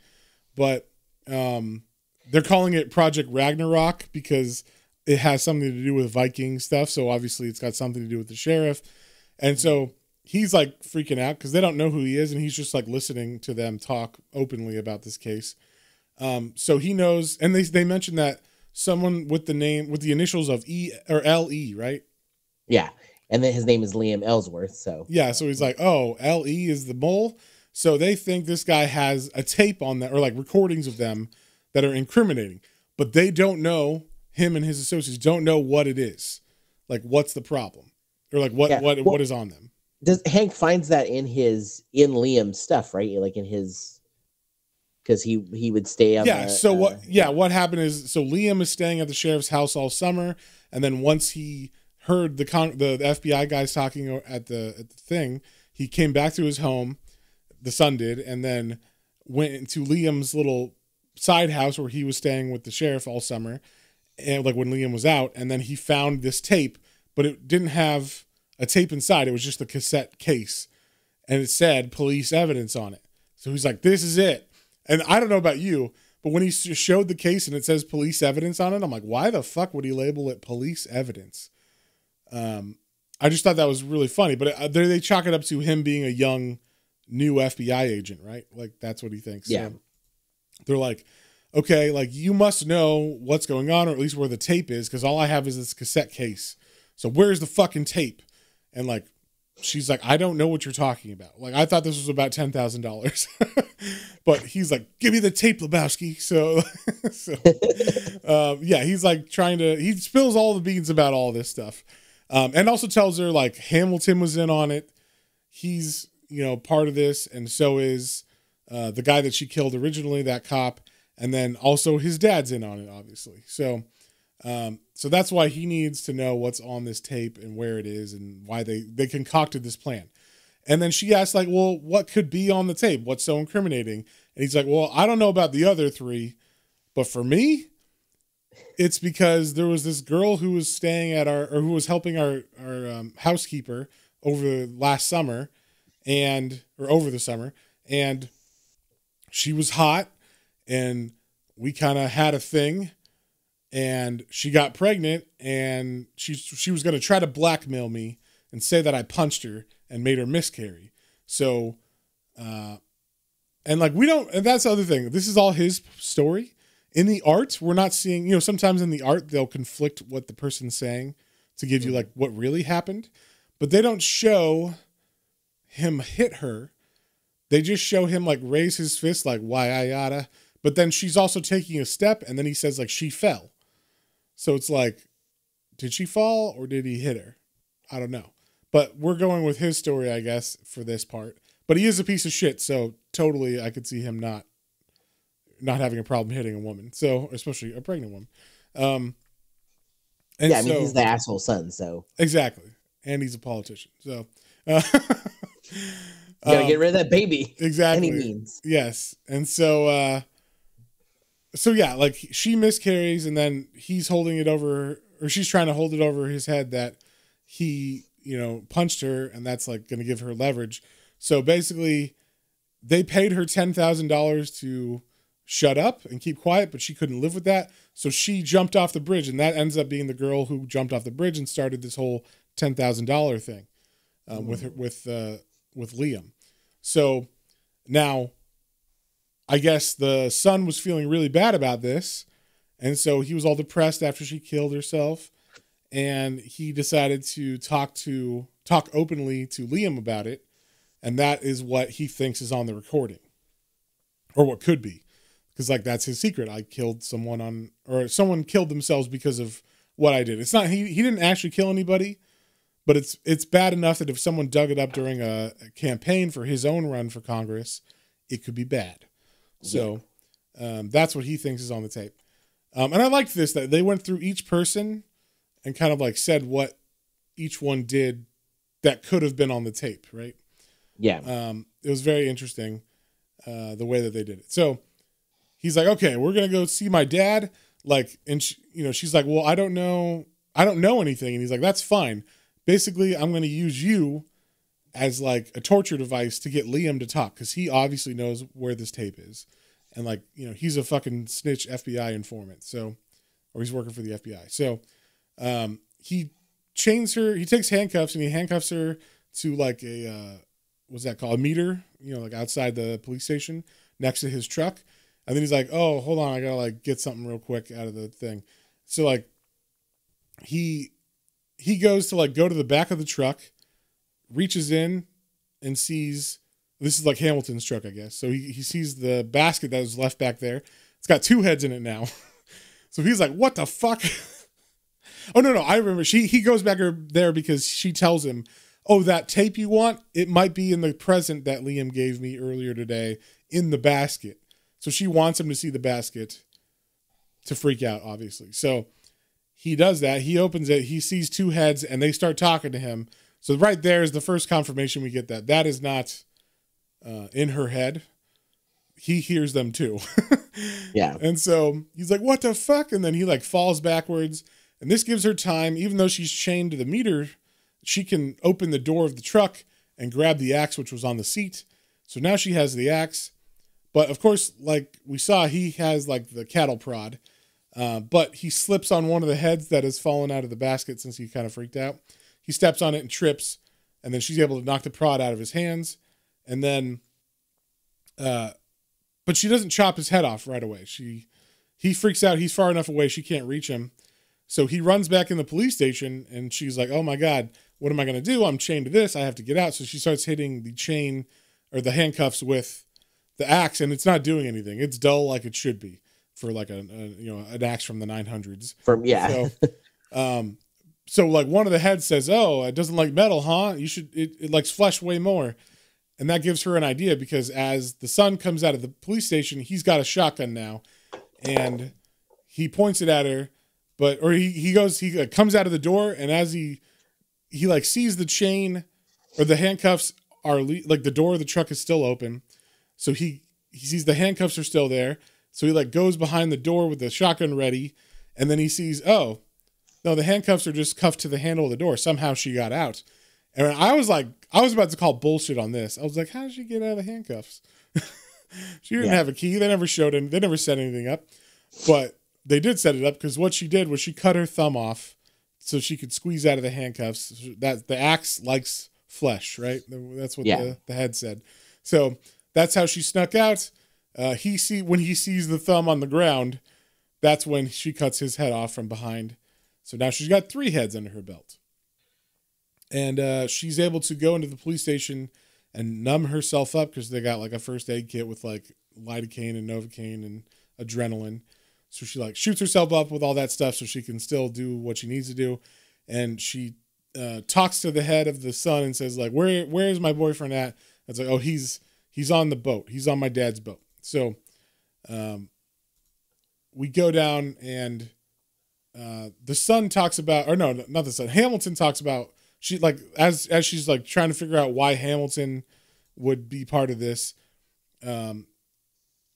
but they're calling it Project Ragnarok because it has something to do with Viking stuff. So obviously it's got something to do with the sheriff. And so he's like freaking out because they don't know who he is. And he's just like listening to them talk openly about this case. So he knows, and they mentioned that someone with the initials of E or LE, right? Yeah. And then his name is Liam Ellsworth. So yeah, so he's like, oh, LE is the mole. So they think this guy has a tape on that, or like recordings of them that are incriminating, but they don't know, him and his associates don't know what it is. Like, what's the problem, or like what is on them? Does Hank finds that in Liam's stuff, right? Like in his, because he would stay on. Yeah. What happened is, so Liam is staying at the sheriff's house all summer, and then once he heard the FBI guys talking at the thing, he came back to his home, the son did, and then went into Liam's little side house where he was staying with the sheriff all summer, and like when Liam was out, and then he found this tape, but it didn't have a tape inside. It was just a cassette case, and it said police evidence on it. So he's like, this is it. And I don't know about you, but when he showed the case and it says police evidence on it, I'm like, why the fuck would he label it police evidence? I just thought that was really funny, but they chalk it up to him being a young, new FBI agent, right? Like that's what he thinks. Yeah. they're like, okay, like you must know what's going on, or at least where the tape is, because all I have is this cassette case. So where's the fucking tape? And like, she's like, I don't know what you're talking about. Like, I thought this was about $10,000, but he's like, give me the tape, Lebowski. So, yeah, he's like he spills all the beans about all this stuff. And also tells her like Hamilton was in on it. He's, part of this. And so is the guy that she killed originally, that cop. And then also his dad's in on it, obviously. So that's why he needs to know what's on this tape and where it is and why they concocted this plan. And then she asks like, well, what could be on the tape? What's so incriminating? And he's like, well, I don't know about the other three, but for me, it's because there was this girl who was staying at who was helping our housekeeper over last summer or over the summer. And she was hot and we kind of had a thing. And she got pregnant, and she was going to try to blackmail me and say that I punched her and made her miscarry. So, and that's the other thing. This is all his story. In the art, we're not seeing, sometimes in the art, they'll conflict what the person's saying to give you like what really happened. But they don't show him hit her. They just show him like raise his fist, like, why I yada. But then she's also taking a step, and then he says like she fell. So it's like, did she fall or did he hit her? I don't know. But we're going with his story, I guess, for this part. But he is a piece of shit, so totally I could see him not having a problem hitting a woman. So, especially a pregnant woman. He's the asshole son, so. Exactly. And he's a politician. So you gotta get rid of that baby. Exactly. Any means. Yes. And so yeah, like she miscarries and then he's holding it over, or she's trying to hold it over his head that he, punched her, and that's like going to give her leverage. So basically they paid her $10,000 to shut up and keep quiet, but she couldn't live with that. So she jumped off the bridge, and that ends up being the girl who jumped off the bridge and started this whole $10,000 thing with Liam. So now, I guess the son was feeling really bad about this. And so he was all depressed after she killed herself. And he decided to talk openly to Liam about it. And that is what he thinks is on the recording, or what could be. Because like, that's his secret. I killed someone someone killed themselves because of what I did. It's not, he didn't actually kill anybody, but it's bad enough that if someone dug it up during a campaign for his own run for Congress, it could be bad. So that's what he thinks is on the tape. And I liked this, that they went through each person and kind of like said what each one did that could have been on the tape, right? Yeah. It was very interesting the way that they did it. So he's like, okay, we're going to go see my dad. Like, and she's like, well, I don't know anything. And he's like, that's fine. Basically, I'm going to use you as like a torture device to get Liam to talk, because he obviously knows where this tape is. And like, he's a fucking snitch FBI informant. So, or he's working for the FBI. So he takes handcuffs and he handcuffs her to like what's that called? A meter, like outside the police station next to his truck. And then he's like, oh, hold on, I gotta like get something real quick out of the thing. So like he goes to like go to the back of the truck, reaches in and sees, this is like Hamilton's truck, I guess. So he sees the basket that was left back there. It's got two heads in it now. So he's like, what the fuck? Oh, no, I remember. He goes back there because she tells him, oh, that tape you want? It might be in the present that Liam gave me earlier today in the basket. So she wants him to see the basket to freak out, obviously. So he does that. He opens it. He sees two heads and they start talking to him. So right there is the first confirmation we get that is not in her head. He hears them too. Yeah. And so he's like, what the fuck? And then he like falls backwards. And this gives her time, even though she's chained to the meter, she can open the door of the truck and grab the axe, which was on the seat. So now she has the axe. But of course, like we saw, he has like the cattle prod. But he slips on one of the heads that has fallen out of the basket since he kind of freaked out. He steps on it and trips. And then she's able to knock the prod out of his hands. And then but she doesn't chop his head off right away. He freaks out. He's far enough away. She can't reach him. So he runs back in the police station, and she's like, oh my God, what am I going to do? I'm chained to this. I have to get out. So she starts hitting the chain or the handcuffs with the axe, and it's not doing anything. It's dull like it should be for like an axe from the 900s. So like one of the heads says, oh, it doesn't like metal, huh? It likes flesh way more. And that gives her an idea, because as the son comes out of the police station, he's got a shotgun now, and he points it at her. He comes out of the door, and as he like sees the chain or the handcuffs are like the door of the truck is still open. So he sees the handcuffs are still there. So he like goes behind the door with the shotgun ready. And then he sees, oh, no, the handcuffs are just cuffed to the handle of the door. Somehow she got out. And I was about to call bullshit on this. I was like, how did she get out of the handcuffs? She didn't have a key. They never showed him. They never set anything up. But they did set it up, because what she did was she cut her thumb off so she could squeeze out of the handcuffs. That the axe likes flesh, right? That's what the head said. So that's how she snuck out. When he sees the thumb on the ground, that's when she cuts his head off from behind. So now she's got 3 heads under her belt. And she's able to go into the police station and numb herself up, because they got like a first aid kit with like lidocaine and novocaine and adrenaline. So she like shoots herself up with all that stuff so she can still do what she needs to do. And she talks to the head of the son and says like, where's my boyfriend at? It's like, oh, he's on the boat. He's on my dad's boat. So we go down, and the son talks about, or no, not the son. Hamilton talks about, she like, as she's like trying to figure out why Hamilton would be part of this.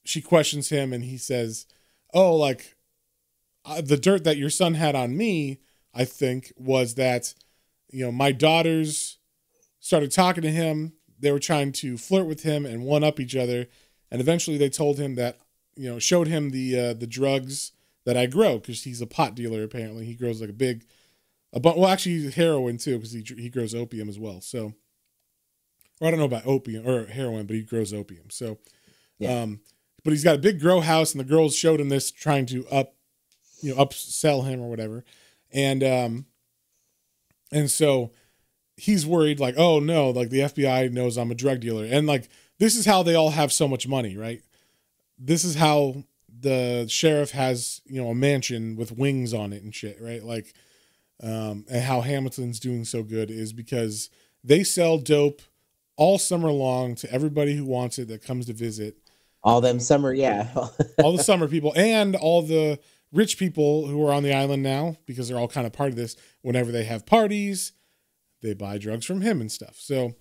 She questions him, and he says, oh, like the dirt that your son had on me, I think, was that, my daughters started talking to him. They were trying to flirt with him and one up each other. And eventually they told him that, showed him the drugs that I grow, because he's a pot dealer. Apparently he grows like actually heroin too, because he grows opium as well. So, or I don't know about opium or heroin, but he grows opium. So, but he's got a big grow house, and the girls showed him this, trying to upsell him or whatever. And so he's worried, like, oh no, like the FBI knows I'm a drug dealer. And like, this is how they all have so much money, right? This is how the sheriff has, a mansion with wings on it and shit, right? Like, and how Hamilton's doing so good is because they sell dope all summer long to everybody who wants it that comes to visit. All them summer, all the summer people and all the rich people who are on the island now, because they're all kind of part of this. Whenever they have parties, they buy drugs from him and stuff. So,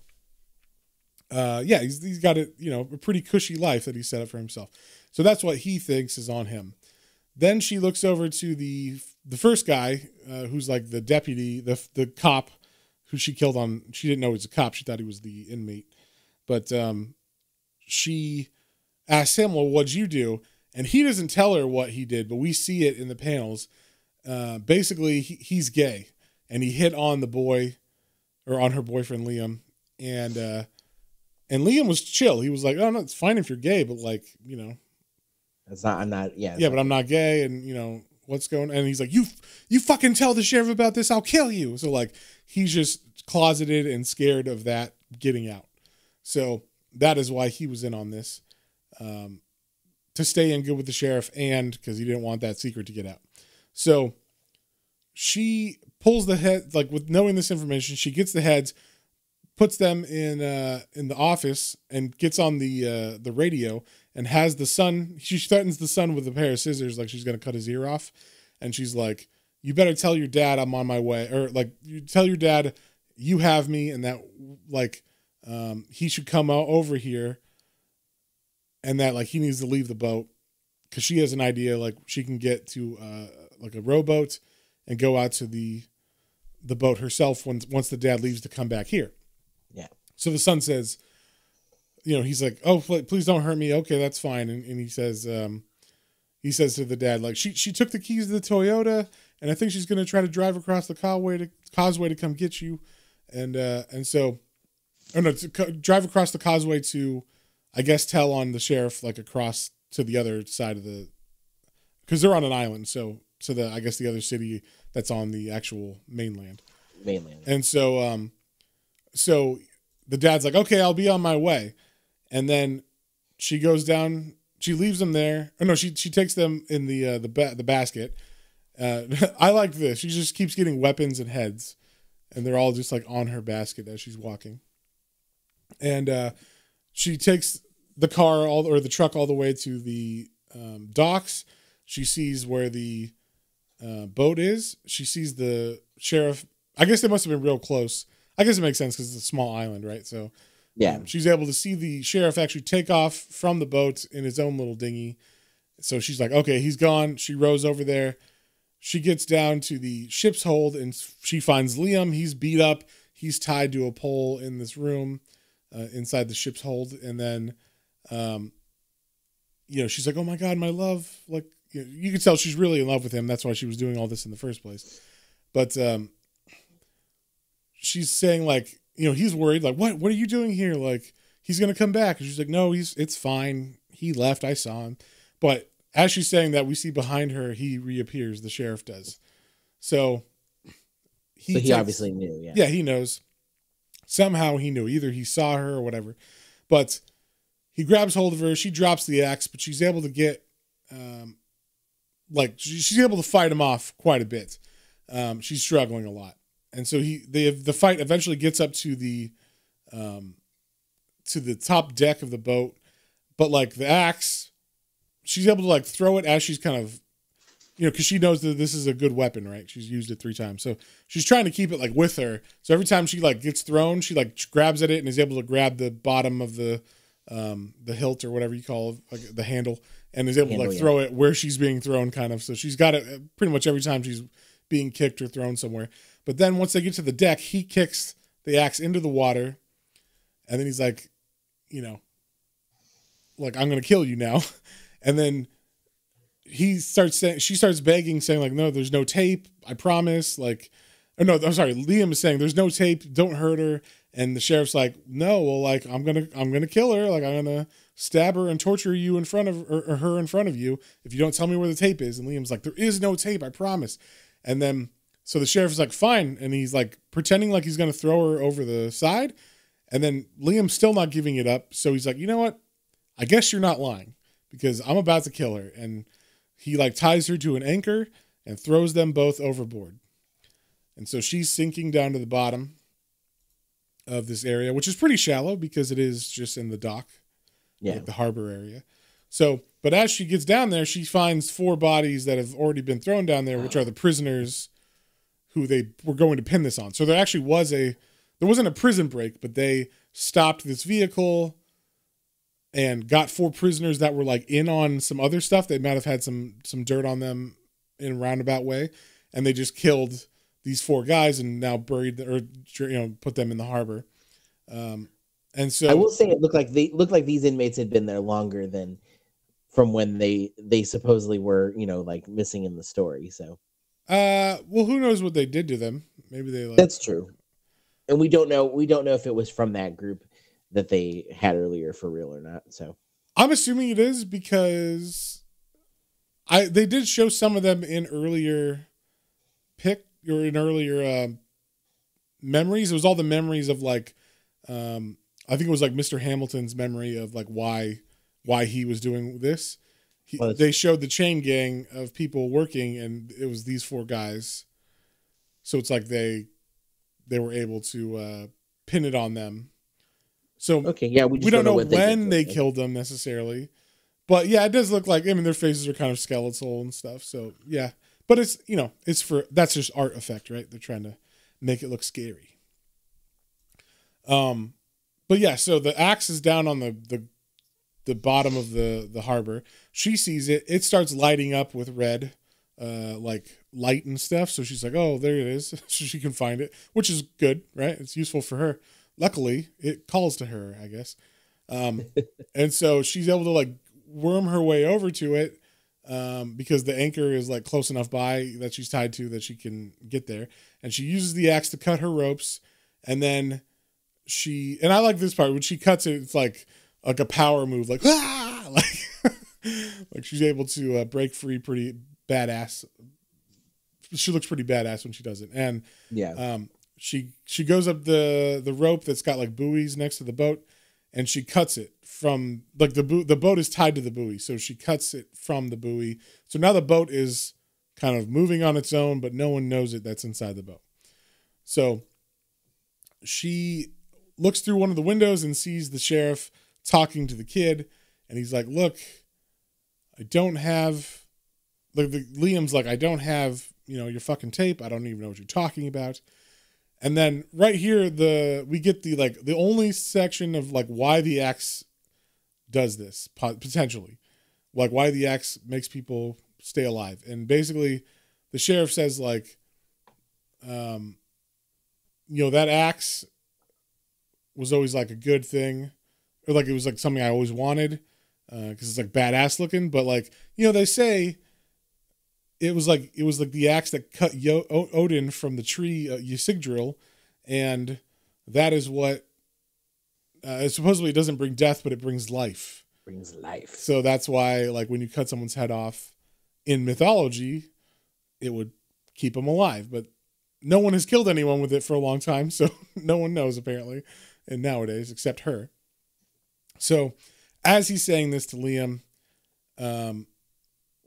he's got a pretty cushy life that he set up for himself. So that's what he thinks is on him. Then she looks over to the first guy, who's like the deputy, the cop who she killed on. She didn't know he was a cop. She thought he was the inmate. But she asks him, well, what'd you do? And he doesn't tell her what he did, but we see it in the panels. Basically, he's gay, and he hit on the boy, or on her boyfriend, Liam. And Liam was chill. He was like, oh, no, it's fine if you're gay, but like, I'm not. But I'm not gay. And what's going on? And he's like, you fucking tell the sheriff about this. I'll kill you. So like, he's just closeted and scared of that getting out. So that is why he was in on this, to stay in good with the sheriff, and because he didn't want that secret to get out. So she pulls the head, like with knowing this information, she gets the heads, puts them in the office, and gets on the radio, and has the son. She threatens the son with a pair of scissors, like she's gonna cut his ear off, and she's like, "You better tell your dad I'm on my way," or like, "You tell your dad you have me, and that like he should come over here, and that like he needs to leave the boat, because she has an idea like she can get to like a rowboat and go out to the boat herself once the dad leaves to come back here." Yeah. So the son says, he's like, "Oh, please don't hurt me." Okay, that's fine. And he says to the dad, like, she took the keys to the Toyota, and I think she's going to try to drive across the causeway to come get you. And so, or no, to drive across the causeway to I guess, tell on the sheriff like across to the other side of the, because they're on an island, so the I guess the other city that's on the actual mainland. And so so the dad's like, okay, I'll be on my way, and then she goes down. She leaves them there. Oh no, she takes them in the basket. I like this. She just keeps getting weapons and heads, and they're all just like on her basket as she's walking. And she takes the car or the truck all the way to the docks. She sees where the boat is. She sees the sheriff. I guess they must have been real close. I guess it makes sense because it's a small island, right? So yeah, she's able to see the sheriff actually take off from the boat in his own little dinghy. So she's like, okay, he's gone. She rows over there. She gets down to the ship's hold and she finds Liam. He's beat up. He's tied to a pole in this room inside the ship's hold. And then, she's like, oh my God, my love. Like, you can tell she's really in love with him. That's why she was doing all this in the first place. But she's saying like, he's worried. Like, what are you doing here? Like, he's going to come back. And she's like, no, it's fine. He left. I saw him. But as she's saying that, we see behind her, he reappears. The sheriff does. So he obviously knew. Yeah. Yeah, he knows. Somehow he knew. Either he saw her or whatever. But he grabs hold of her. She drops the axe, but she's able to get, she's able to fight him off quite a bit. She's struggling a lot. And so the fight eventually gets up to the top deck of the boat. But like the axe, she's able to like throw it as she's kind of, because she knows that this is a good weapon, right? She's used it 3 times. So she's trying to keep it like with her. So every time she like gets thrown, she like grabs at it and is able to grab the bottom of the hilt or whatever you call it, like the handle, and is able to like throw it where she's being thrown kind of. So she's got it pretty much every time she's being kicked or thrown somewhere. But then once they get to the deck, he kicks the axe into the water. And then he's like, like, I'm going to kill you now. And then she starts begging, saying like, no, there's no tape. I promise. Like, or no, I'm sorry. Liam is saying there's no tape. Don't hurt her. And the sheriff's like, no, well, like, I'm going to kill her. Like, I'm going to stab her and torture you in front of or her in front of you if you don't tell me where the tape is. And Liam's like, there is no tape. I promise. And then, so the sheriff is like, fine. And he's like pretending like he's going to throw her over the side. And then Liam's still not giving it up. So he's like, you know what? I guess you're not lying because I'm about to kill her. And he like ties her to an anchor and throws them both overboard. And so she's sinking down to the bottom of this area, which is pretty shallow because it is just in the dock, like the harbor area. So, but as she gets down there, she finds 4 bodies that have already been thrown down there, which are the prisoners who they were going to pin this on. So there actually wasn't a prison break, but they stopped this vehicle and got 4 prisoners that were like in on some other stuff. They might have had some dirt on them in a roundabout way. And they just killed these 4 guys and now buried or put them in the harbor. And so I will say it looked like these inmates had been there longer than from when they supposedly were, like missing in the story. So, well, who knows what they did to them? Maybe they like. That's true. And we don't know if it was from that group that they had earlier for real or not. So I'm assuming it is because they did show some of them in earlier memories. It was all the memories of like, I think it was like Mr. Hamilton's memory of like why he was doing this. They showed the chain gang of people working, and it was these 4 guys. So it's like they were able to pin it on them. So we don't know when they killed them necessarily, but yeah, it does look like, their faces are kind of skeletal and stuff. So yeah, but it's, that's just art effect, right? They're trying to make it look scary. But yeah, so the axe is down on the bottom of the harbor. She sees it. It starts lighting up with red, like light and stuff. So she's like, oh, there it is. So she can find it, which is good, right? It's useful for her. Luckily, it calls to her, I guess. And so she's able to like worm her way over to it because the anchor is like close enough by that she's tied to that she can get there. And she uses the axe to cut her ropes. And then and I like this part when she cuts it, it's like like a power move, like ah, like she's able to break free pretty badass. She looks pretty badass when she does it, and she goes up the rope that's got like buoys next to the boat, and she cuts it from like the boat is tied to the buoy, so she cuts it from the buoy. So now the boat is kind of moving on its own, but no one knows it that's inside the boat. So she looks through one of the windows and sees the sheriff talking to the kid, and he's like, look, I don't have, like, Liam's like, I don't have, your fucking tape. I don't even know what you're talking about. And then right here, we get the only section of like why the axe does this, potentially, like why the axe makes people stay alive. And basically the sheriff says like, that axe was always like a good thing, or like it was like something I always wanted, because it's like badass looking. But like, they say it was like the axe that cut Odin from the tree Ysigdrasil, and that is what supposedly it doesn't bring death, but it brings life. Brings life. So that's why, like, when you cut someone's head off in mythology, it would keep them alive. But no one has killed anyone with it for a long time, so no one knows apparently, and nowadays except her. So as he's saying this to Liam,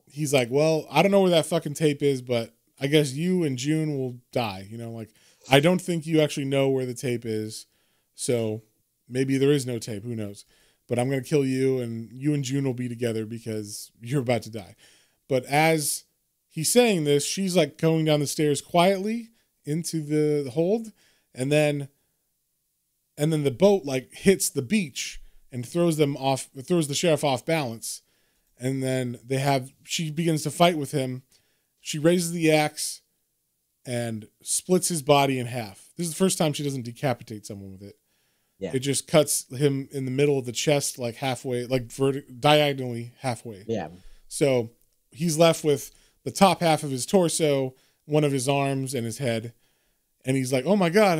he's like, well, I don't know where that fucking tape is, but I guess you and June will die. Like, I don't think you actually know where the tape is, so maybe there is no tape. Who knows? But I'm going to kill you, and you and June will be together because you're about to die. But as he's saying this, she's like going down the stairs quietly into the hold, and then the boat like hits the beach and throws the sheriff off balance. And then she begins to fight with him. She raises the axe and splits his body in half. This is the first time she doesn't decapitate someone with it. Yeah. It just cuts him in the middle of the chest, like halfway, like diagonally halfway. Yeah. So he's left with the top half of his torso, one of his arms, and his head. And he's like, oh my God,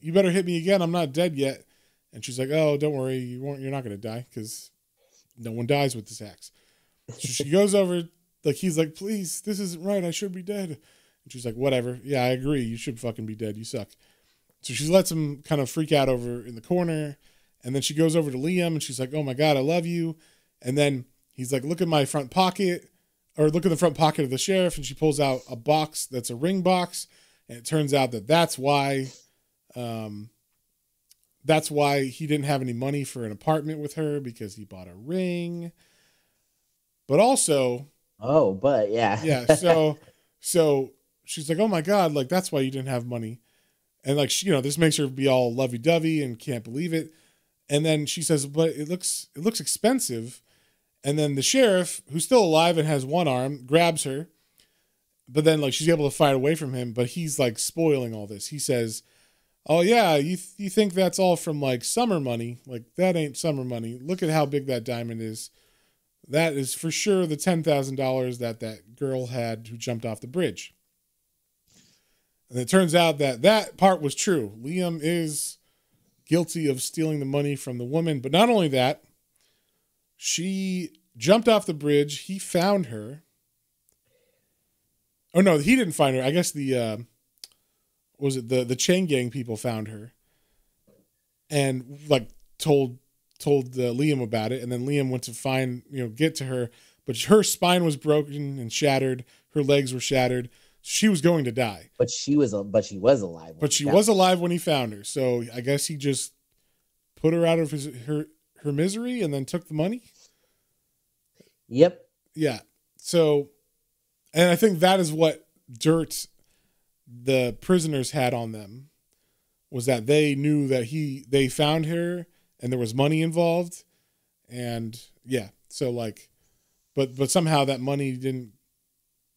you better hit me again. I'm not dead yet. And she's like, oh, don't worry. You're not going to die, because no one dies with this axe. So she goes over, like, he's like, please, this isn't right. I should be dead. And she's like, whatever. Yeah, I agree. You should fucking be dead. You suck. So she lets him kind of freak out over in the corner. And then she goes over to Liam and she's like, oh my God, I love you. And then he's like, look at my front pocket, or look at the front pocket of the sheriff. And she pulls out a box that's a ring box. And it turns out that's why he didn't have any money for an apartment with her, because he bought a ring. But also, yeah. So she's like, oh my God, like, that's why you didn't have money. And like, this makes her be all lovey dovey and can't believe it. And then she says, but it looks expensive. And then the sheriff, who's still alive and has one arm, grabs her. But then like she's able to fight away from him, but he's like spoiling all this. He says, oh yeah, you think that's all from like summer money? Like, that ain't summer money. Look at how big that diamond is. That is for sure the $10,000 that girl had who jumped off the bridge. And it turns out that part was true. Liam is guilty of stealing the money from the woman. But not only that, she jumped off the bridge. He found her. Oh no, he didn't find her. I guess the chain gang people found her and like told Liam about it. And then Liam went to get to her, but her spine was broken and shattered. Her legs were shattered. She was going to die, but she was alive. But she was alive when he found her. So I guess he just put her out of her misery and then took the money. Yep. Yeah. So, and I think that is what dirt the prisoners had on them, was that they knew that they found her and there was money involved. And yeah, so like, but somehow that money didn't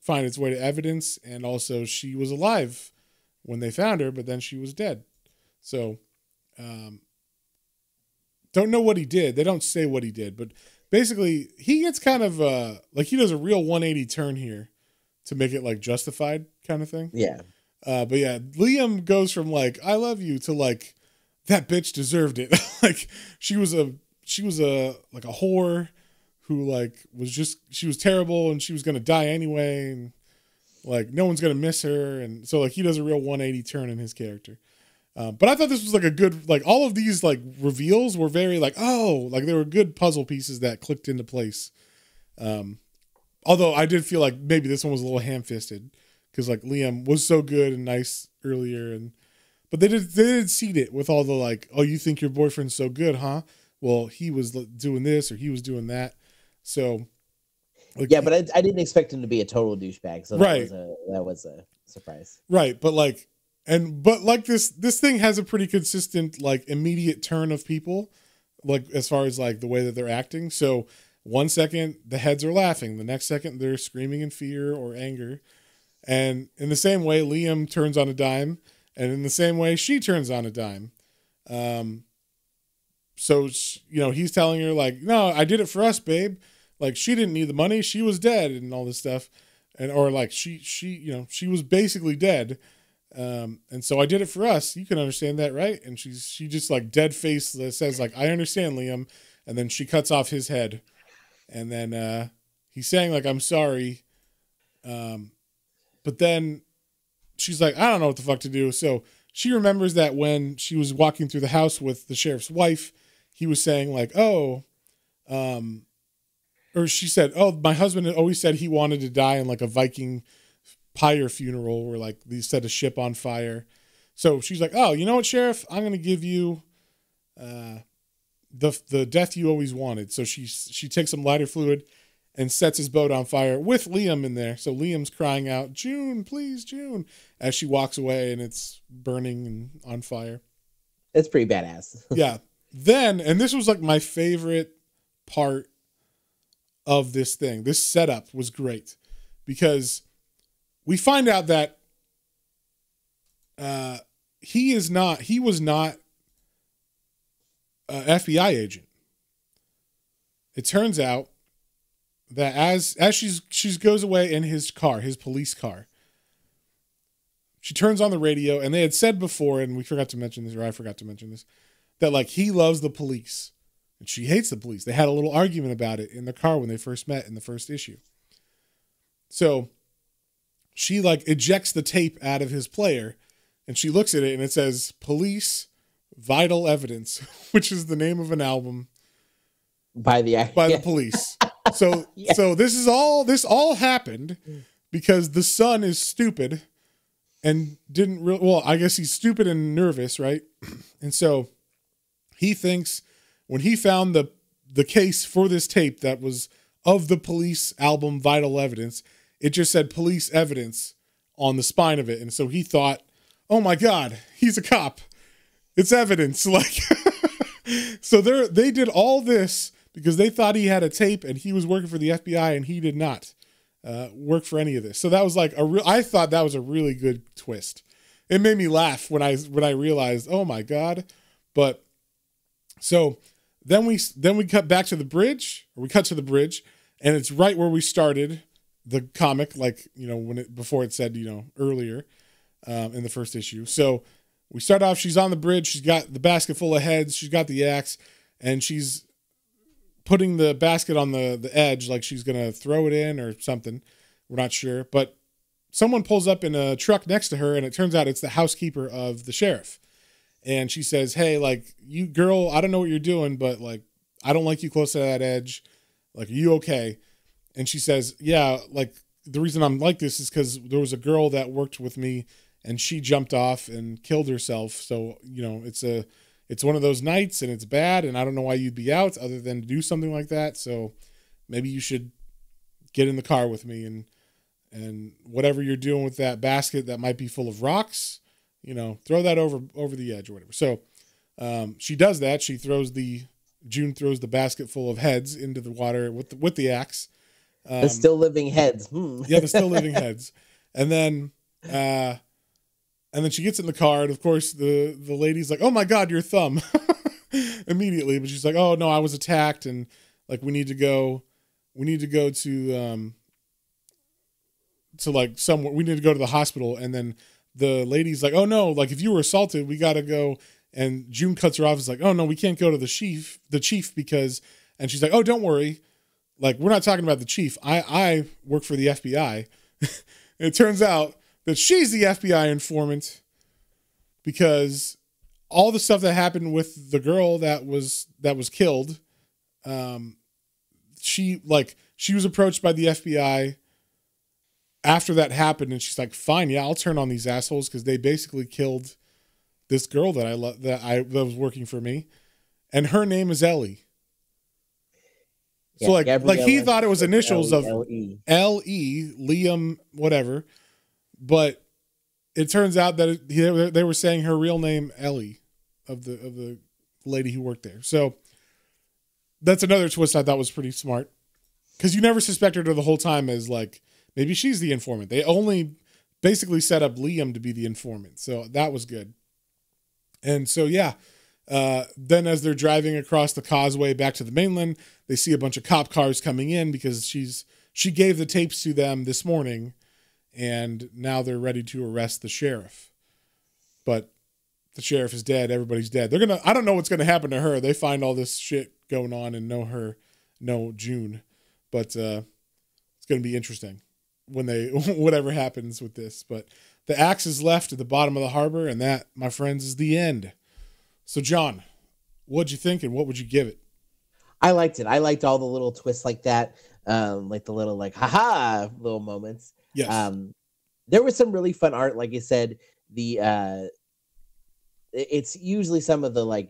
find its way to evidence. And also she was alive when they found her, but then she was dead. So, don't know what he did. They don't say what he did, but basically he gets kind of, like, he does a real 180 turn here to make it like justified kind of thing. Yeah. But yeah, Liam goes from like, I love you, to like that bitch deserved it. Like she was a like a whore who like she was terrible and she was gonna die anyway, and like no one's gonna miss her, and so like he does a real 180 turn in his character. But I thought this was like a good, like all of these like reveals were very like, oh, like they were good puzzle pieces that clicked into place. Although I did feel like maybe this one was a little ham-fisted because like Liam was so good and nice earlier, but they did seed it with all the like, oh, you think your boyfriend's so good, huh? Well, he was doing this or he was doing that. So like, yeah, but I didn't expect him to be a total douchebag. So that was a surprise. Right, but like. But like this thing has a pretty consistent like immediate turn of people, like as far as like the way that they're acting. So 1 second the heads are laughing, the next second they're screaming in fear or anger, and in the same way Liam turns on a dime, and in the same way she turns on a dime. So you know he's telling her like, no, I did it for us, babe. Like she didn't need the money, she was dead, and all this stuff, and or like she you know she was basically dead. And so I did it for us. You can understand that, right? And she just like dead face says like, I understand, Liam. And then she cuts off his head. And then he's saying like, I'm sorry. But then she's like, I don't know what the fuck to do. So she remembers that when she was walking through the house with the sheriff's wife, he was saying like, oh, or she said, oh, my husband had always said he wanted to die in like a Viking pyre funeral where like they set a ship on fire. So she's like, oh, you know what, Sheriff, I'm gonna give you the death you always wanted. So she takes some lighter fluid and sets his boat on fire with Liam in there. So Liam's crying out, June, please, June, as she walks away and it's burning and on fire. It's pretty badass. Yeah. Then, and this was like my favorite part of this thing, this setup was great because we find out that he was not an FBI agent. It turns out that as she goes away in his car, his police car, she turns on the radio, and they had said before, and we forgot to mention this, or I forgot to mention this, that like he loves the police and she hates the police. They had a little argument about it in the car when they first met in the first issue. So she like ejects the tape out of his player and she looks at it and it says Police Vital Evidence, which is the name of an album by the Police. So yeah. So this all happened because the son is stupid and didn't really, well, I guess he's stupid and nervous, right? And so he thinks when he found the case for this tape that was of the Police album Vital Evidence, it just said Police Evidence on the spine of it. And so he thought, oh my God, he's a cop. It's evidence. Like, so they did all this because they thought he had a tape and he was working for the FBI and he did not work for any of this. So that was like I thought that was a really good twist. It made me laugh when I realized, oh my God. But so then we cut back to the bridge, or we cut to the bridge, and it's right where we started the comic, like, you know, before it said, you know, earlier in the first issue. So we start off, she's on the bridge, she's got the basket full of heads, she's got the axe, and she's putting the basket on the edge, like she's gonna throw it in or something. We're not sure, but someone pulls up in a truck next to her, and it turns out it's the housekeeper of the sheriff. And she says, hey, like, you girl, I don't know what you're doing, but like, I don't like you close to that edge. Like, are you okay? And she says, yeah, like, the reason I'm like this is because there was a girl that worked with me and she jumped off and killed herself. So, you know, it's one of those nights and it's bad, and I don't know why you'd be out other than to do something like that. So maybe you should get in the car with me, and whatever you're doing with that basket that might be full of rocks, you know, throw that over the edge or whatever. So she does that. June throws the basket full of heads into the water with the axe. The still living heads. Yeah, the still living heads. And then she gets in the car, and of course the lady's like, oh my God, your thumb. Immediately. But she's like, oh no, I was attacked, and like we need to go to like somewhere, we need to go to the hospital. And then the lady's like, oh no, like if you were assaulted, we got to go And June cuts her off. Is like, oh no, we can't go to the chief because, and she's like, oh, don't worry. Like, we're not talking about the chief. I work for the FBI. It turns out that she's the FBI informant because all the stuff that happened with the girl that was killed, she was approached by the FBI after that happened, and she's like, fine, yeah, I'll turn on these assholes because they basically killed this girl that was working for me, and her name is Ellie. So like he thought it was initials of L.E. Liam, whatever, but it turns out that they were saying her real name Ellie, of the lady who worked there. So that's another twist I thought was pretty smart, because you never suspected her the whole time as like maybe she's the informant. They only basically set up Liam to be the informant, so that was good. And so yeah. Then as they're driving across the causeway back to the mainland, they see a bunch of cop cars coming in because she gave the tapes to them this morning, and now they're ready to arrest the sheriff. But the sheriff is dead. Everybody's dead. I don't know what's going to happen to her. They find all this shit going on and know June, but it's going to be interesting when whatever happens with this. But the axe is left at the bottom of the harbor, and that, my friends, is the end. So, John, what'd you think, and what would you give it? I liked it. I liked all the little twists like that, like the little haha little moments. Yes. There was some really fun art, like you said. It's usually some of the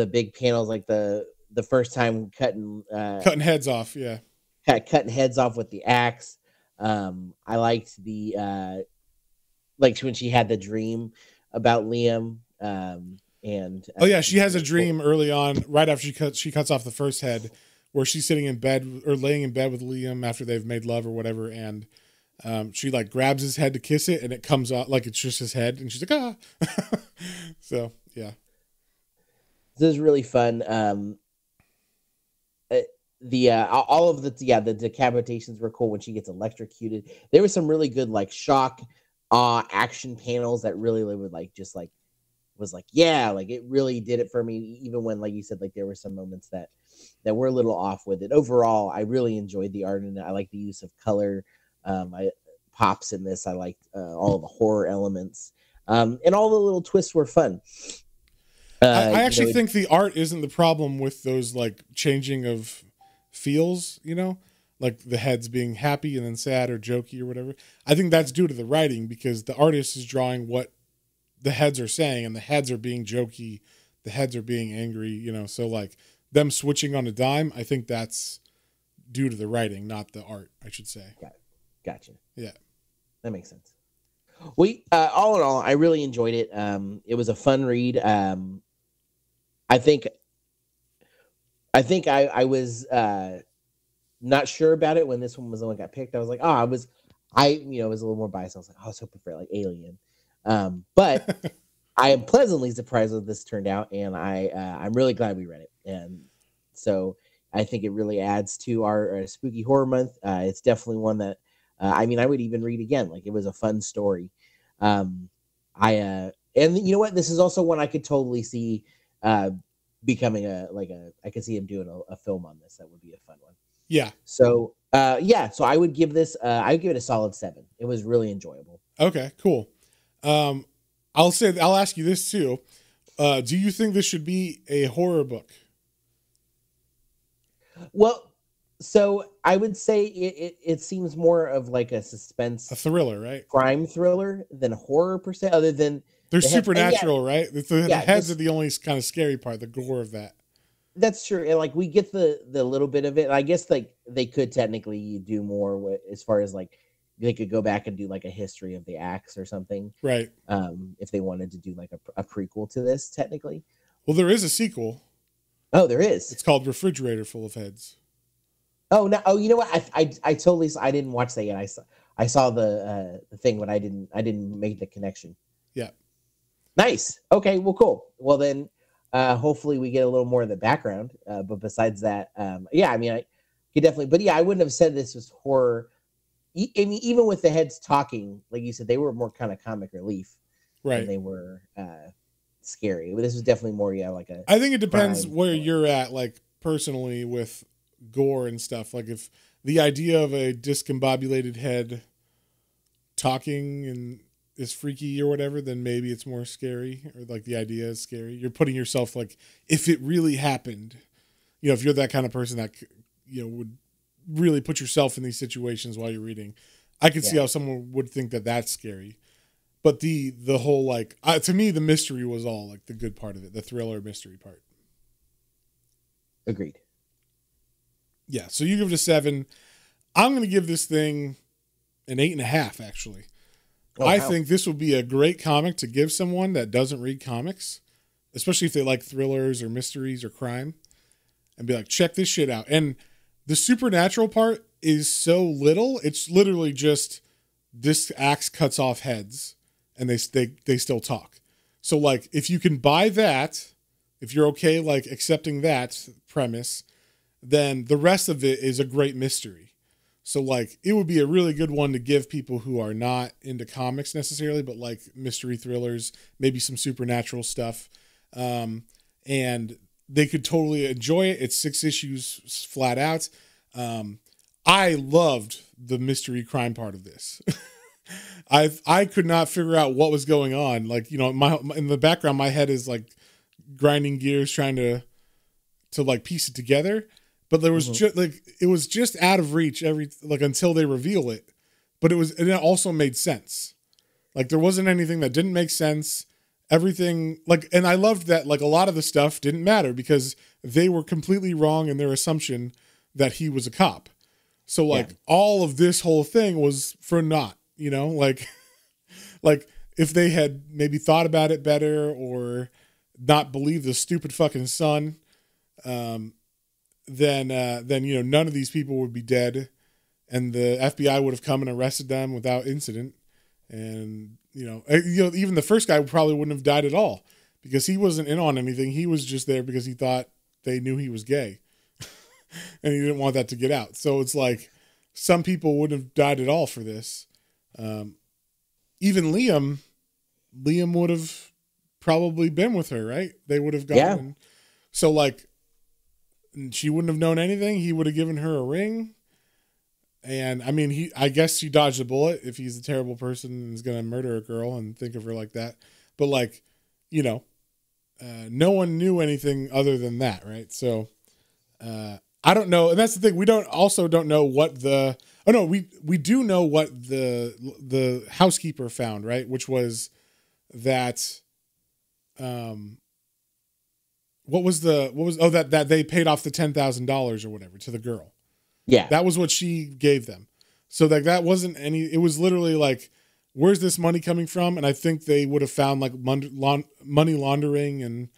big panels, like the first time cutting heads off, yeah, cutting heads off with the axe. I liked the when she had the dream about Liam. And oh yeah, she has a dream early on, right after she cuts off the first head, where she's sitting in bed or laying in bed with Liam after they've made love or whatever, and she like grabs his head to kiss it, and it comes out like it's just his head, and she's like, ah. So yeah, this is really fun. All of the decapitations were cool when she gets electrocuted. There was some really good shock action panels that really would was it really did it for me, even when, like you said, there were some moments that were a little off with it. Overall, I really enjoyed the art, and I like the use of color. Pops in this. I liked all the horror elements, and all the little twists were fun. I actually think the art isn't the problem with those changing of feels, like the heads being happy and then sad or jokey or whatever. I think that's due to the writing, because the artist is drawing what the heads are saying, and the heads are being jokey, the heads are being angry, so them switching on a dime, I think that's due to the writing, not the art, I should say. Gotcha. Yeah. That makes sense. Well, all in all, I really enjoyed it. It was a fun read. I think I was not sure about it when this one was the one that got picked. I was like, I was a little more biased. I was like, I was hoping for Alien. But I am pleasantly surprised that this turned out, and I'm really glad we read it. And so I think it really adds to our spooky horror month. It's definitely one that I would even read again. It was a fun story. And you know what? This is also one I could totally see becoming I could see him doing a film on this. That would be a fun one. Yeah. So so I would give this I would give it a solid 7. It was really enjoyable. Okay, cool. I'll ask you this too. Do you think this should be a horror book? Well, so I would say it seems more of a suspense, a thriller, right? Crime thriller than horror per se, other than they're supernatural, right? The heads are the only kind of scary part, the gore of that. That's true. And we get the little bit of it. I guess they could technically do more as far as they could go back and do a history of the axe or something. Right. If they wanted to do a prequel to this technically. Well, there is a sequel. Oh, there is. It's called Refrigerator Full of Heads. Oh, no. Oh, you know what? I totally, I didn't watch that yet. I saw the thing, but I didn't make the connection. Yeah. Nice. Okay. Well, cool. Well, then, hopefully we get a little more of the background. But besides that, I could definitely, but yeah, I wouldn't have said this was horror. Even with the heads talking, like you said, they were more kind of comic relief. Right. Than they were scary. This was definitely more, yeah, like a. I think it depends crime where story. you're at, like personally with gore and stuff. Like if the idea of a discombobulated head talking and is freaky or whatever, then maybe it's more scary, or like the idea is scary. You're putting yourself like, if it really happened, if you're that kind of person that would really put yourself in these situations while you're reading, I could see how someone would think that that's scary. But the whole like to me, the mystery was all like the good part of it, the thriller mystery part. Agreed. Yeah, so you give it a 7. I'm going to give this thing an 8.5. Actually, I think this would be a great comic to give someone that doesn't read comics, especially if they like thrillers or mysteries or crime, and be like, check this shit out. And the supernatural part is so little; it's literally just this axe cuts off heads, and they still talk. So like, if you can buy that, if you're okay like accepting that premise, then the rest of it is a great mystery. So like, it would be a really good one to give people who are not into comics necessarily, but like mystery thrillers, maybe some supernatural stuff. And they could totally enjoy it. It's 6 issues flat out. I loved the mystery crime part of this. I could not figure out what was going on. Like, in the background, my head is like grinding gears trying to like piece it together. But there was just like, it was just out of reach until they reveal it. But it also made sense. Like there wasn't anything that didn't make sense. Everything like, and I loved that like a lot of the stuff didn't matter because they were completely wrong in their assumption that he was a cop. So like all of this whole thing was for naught, like if they had maybe thought about it better or not believed the stupid fucking son, then none of these people would be dead, and the FBI would have come and arrested them without incident. And even the first guy probably wouldn't have died at all because he wasn't in on anything. He was just there because he thought they knew he was gay, and he didn't want that to get out. So it's like some people wouldn't have died at all for this. Even Liam would have probably been with her, right? They would have gone. Yeah. So like, she wouldn't have known anything. He would have given her a ring. And I mean, I guess she dodged a bullet if he's a terrible person and is going to murder a girl and think of her like that. But like, no one knew anything other than that. Right. So, I don't know. And that's the thing. We don't know what we do know what the housekeeper found, right? Which was that, that they paid off the $10,000 or whatever to the girl. Yeah. That was what she gave them. So like that wasn't it was literally like, where's this money coming from? And I think they would have found like money laundering and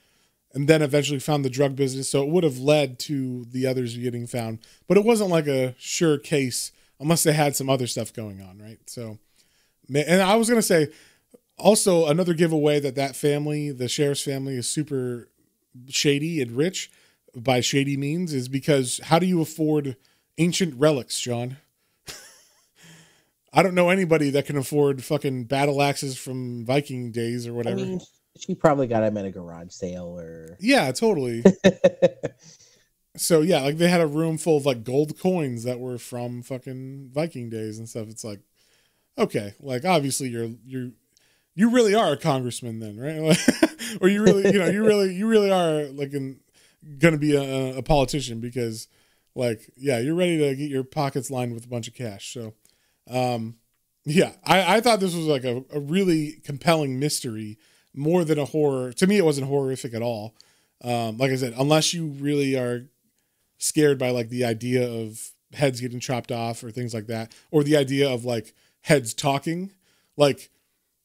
then eventually found the drug business. So it would have led to the others getting found, but it wasn't like a sure case unless they had some other stuff going on. Right. So, and I was going to say also another giveaway that family, the sheriff's family, is super shady and rich. By shady means is because how do you afford ancient relics, John? I don't know anybody that can afford fucking battle axes from Viking days or whatever. I mean, she probably got them at a garage sale or. Yeah, totally. So yeah, like they had a room full of like gold coins that were from fucking Viking days and stuff. It's like, okay, like obviously you really are a congressman then, right? Or you really, you really are like gonna be a politician because, like, yeah, you're ready to get your pockets lined with a bunch of cash. So, yeah, I thought this was like a really compelling mystery more than a horror. To me, it wasn't horrific at all. Like I said, unless you really are scared by like the idea of heads getting chopped off or things like that, or the idea of like heads talking, like.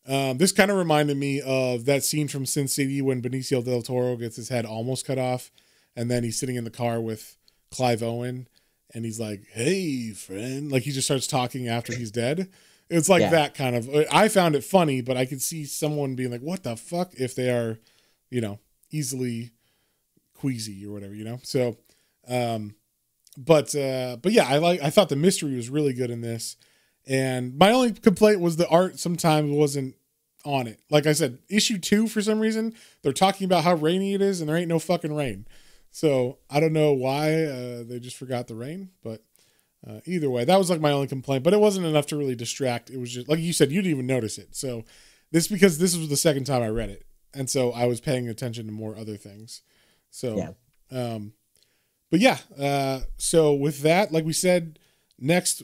This kind of reminded me of that scene from Sin City when Benicio del Toro gets his head almost cut off, and then he's sitting in the car with Clive Owen, and he's like, "Hey, friend," like he just starts talking after he's dead. It's like that kind of. I found it funny, but I could see someone being like, "What the fuck?" if they are, easily queasy or whatever, So, but yeah, I thought the mystery was really good in this. And my only complaint was the art sometimes wasn't on it. Like I said, issue 2, for some reason, they're talking about how rainy it is and there ain't no fucking rain. So I don't know why they just forgot the rain, but either way, that was like my only complaint, but it wasn't enough to really distract. It was just, like you said, you didn't even notice it. So because this was the second time I read it. And so I was paying attention to more other things. So, but yeah. So with that, like we said, next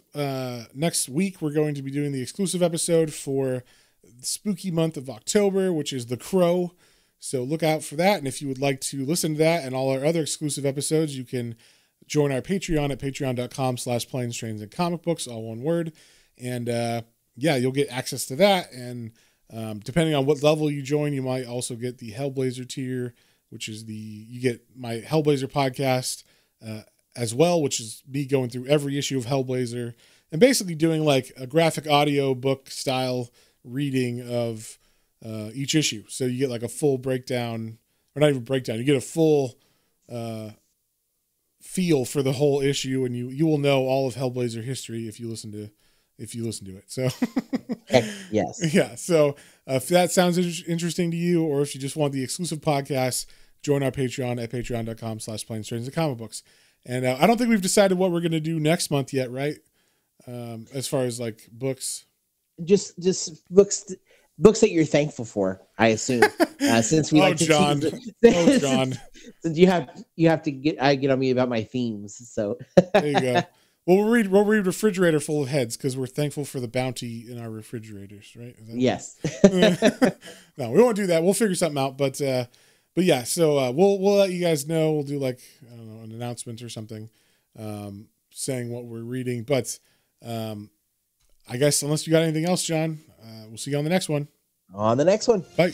week, we're going to be doing the exclusive episode for the spooky month of October, which is The Crow. So look out for that. And if you would like to listen to that and all our other exclusive episodes, you can join our Patreon at patreon.com/planes, trains, and comic books, all one word. And yeah, you'll get access to that. And depending on what level you join, you might also get the Hellblazer tier, which is you get my Hellblazer podcast as well, which is me going through every issue of Hellblazer and basically doing like a graphic audio book style reading of each issue. So you get like a full breakdown, or not even breakdown, you get a full feel for the whole issue, and you will know all of Hellblazer history if you listen to it. So yes. Yeah. So if that sounds interesting to you, or if you just want the exclusive podcast, join our Patreon at patreon.com/planes, trains, and comic books. And I don't think we've decided what we're going to do next month yet, right? As far as like books, just books that you're thankful for, I assume. Since we like to John. John. Since you have to get on me about my themes. So there you go. Well, we'll read refrigerator full of heads because we're thankful for the bounty in our refrigerators, right? Yes. No, we won't do that. We'll figure something out. But yeah, so we'll let you guys know. We'll do like, I don't know, an announcement or something, saying what we're reading. But I guess unless you got anything else, John, we'll see you on the next one. On the next one. Bye.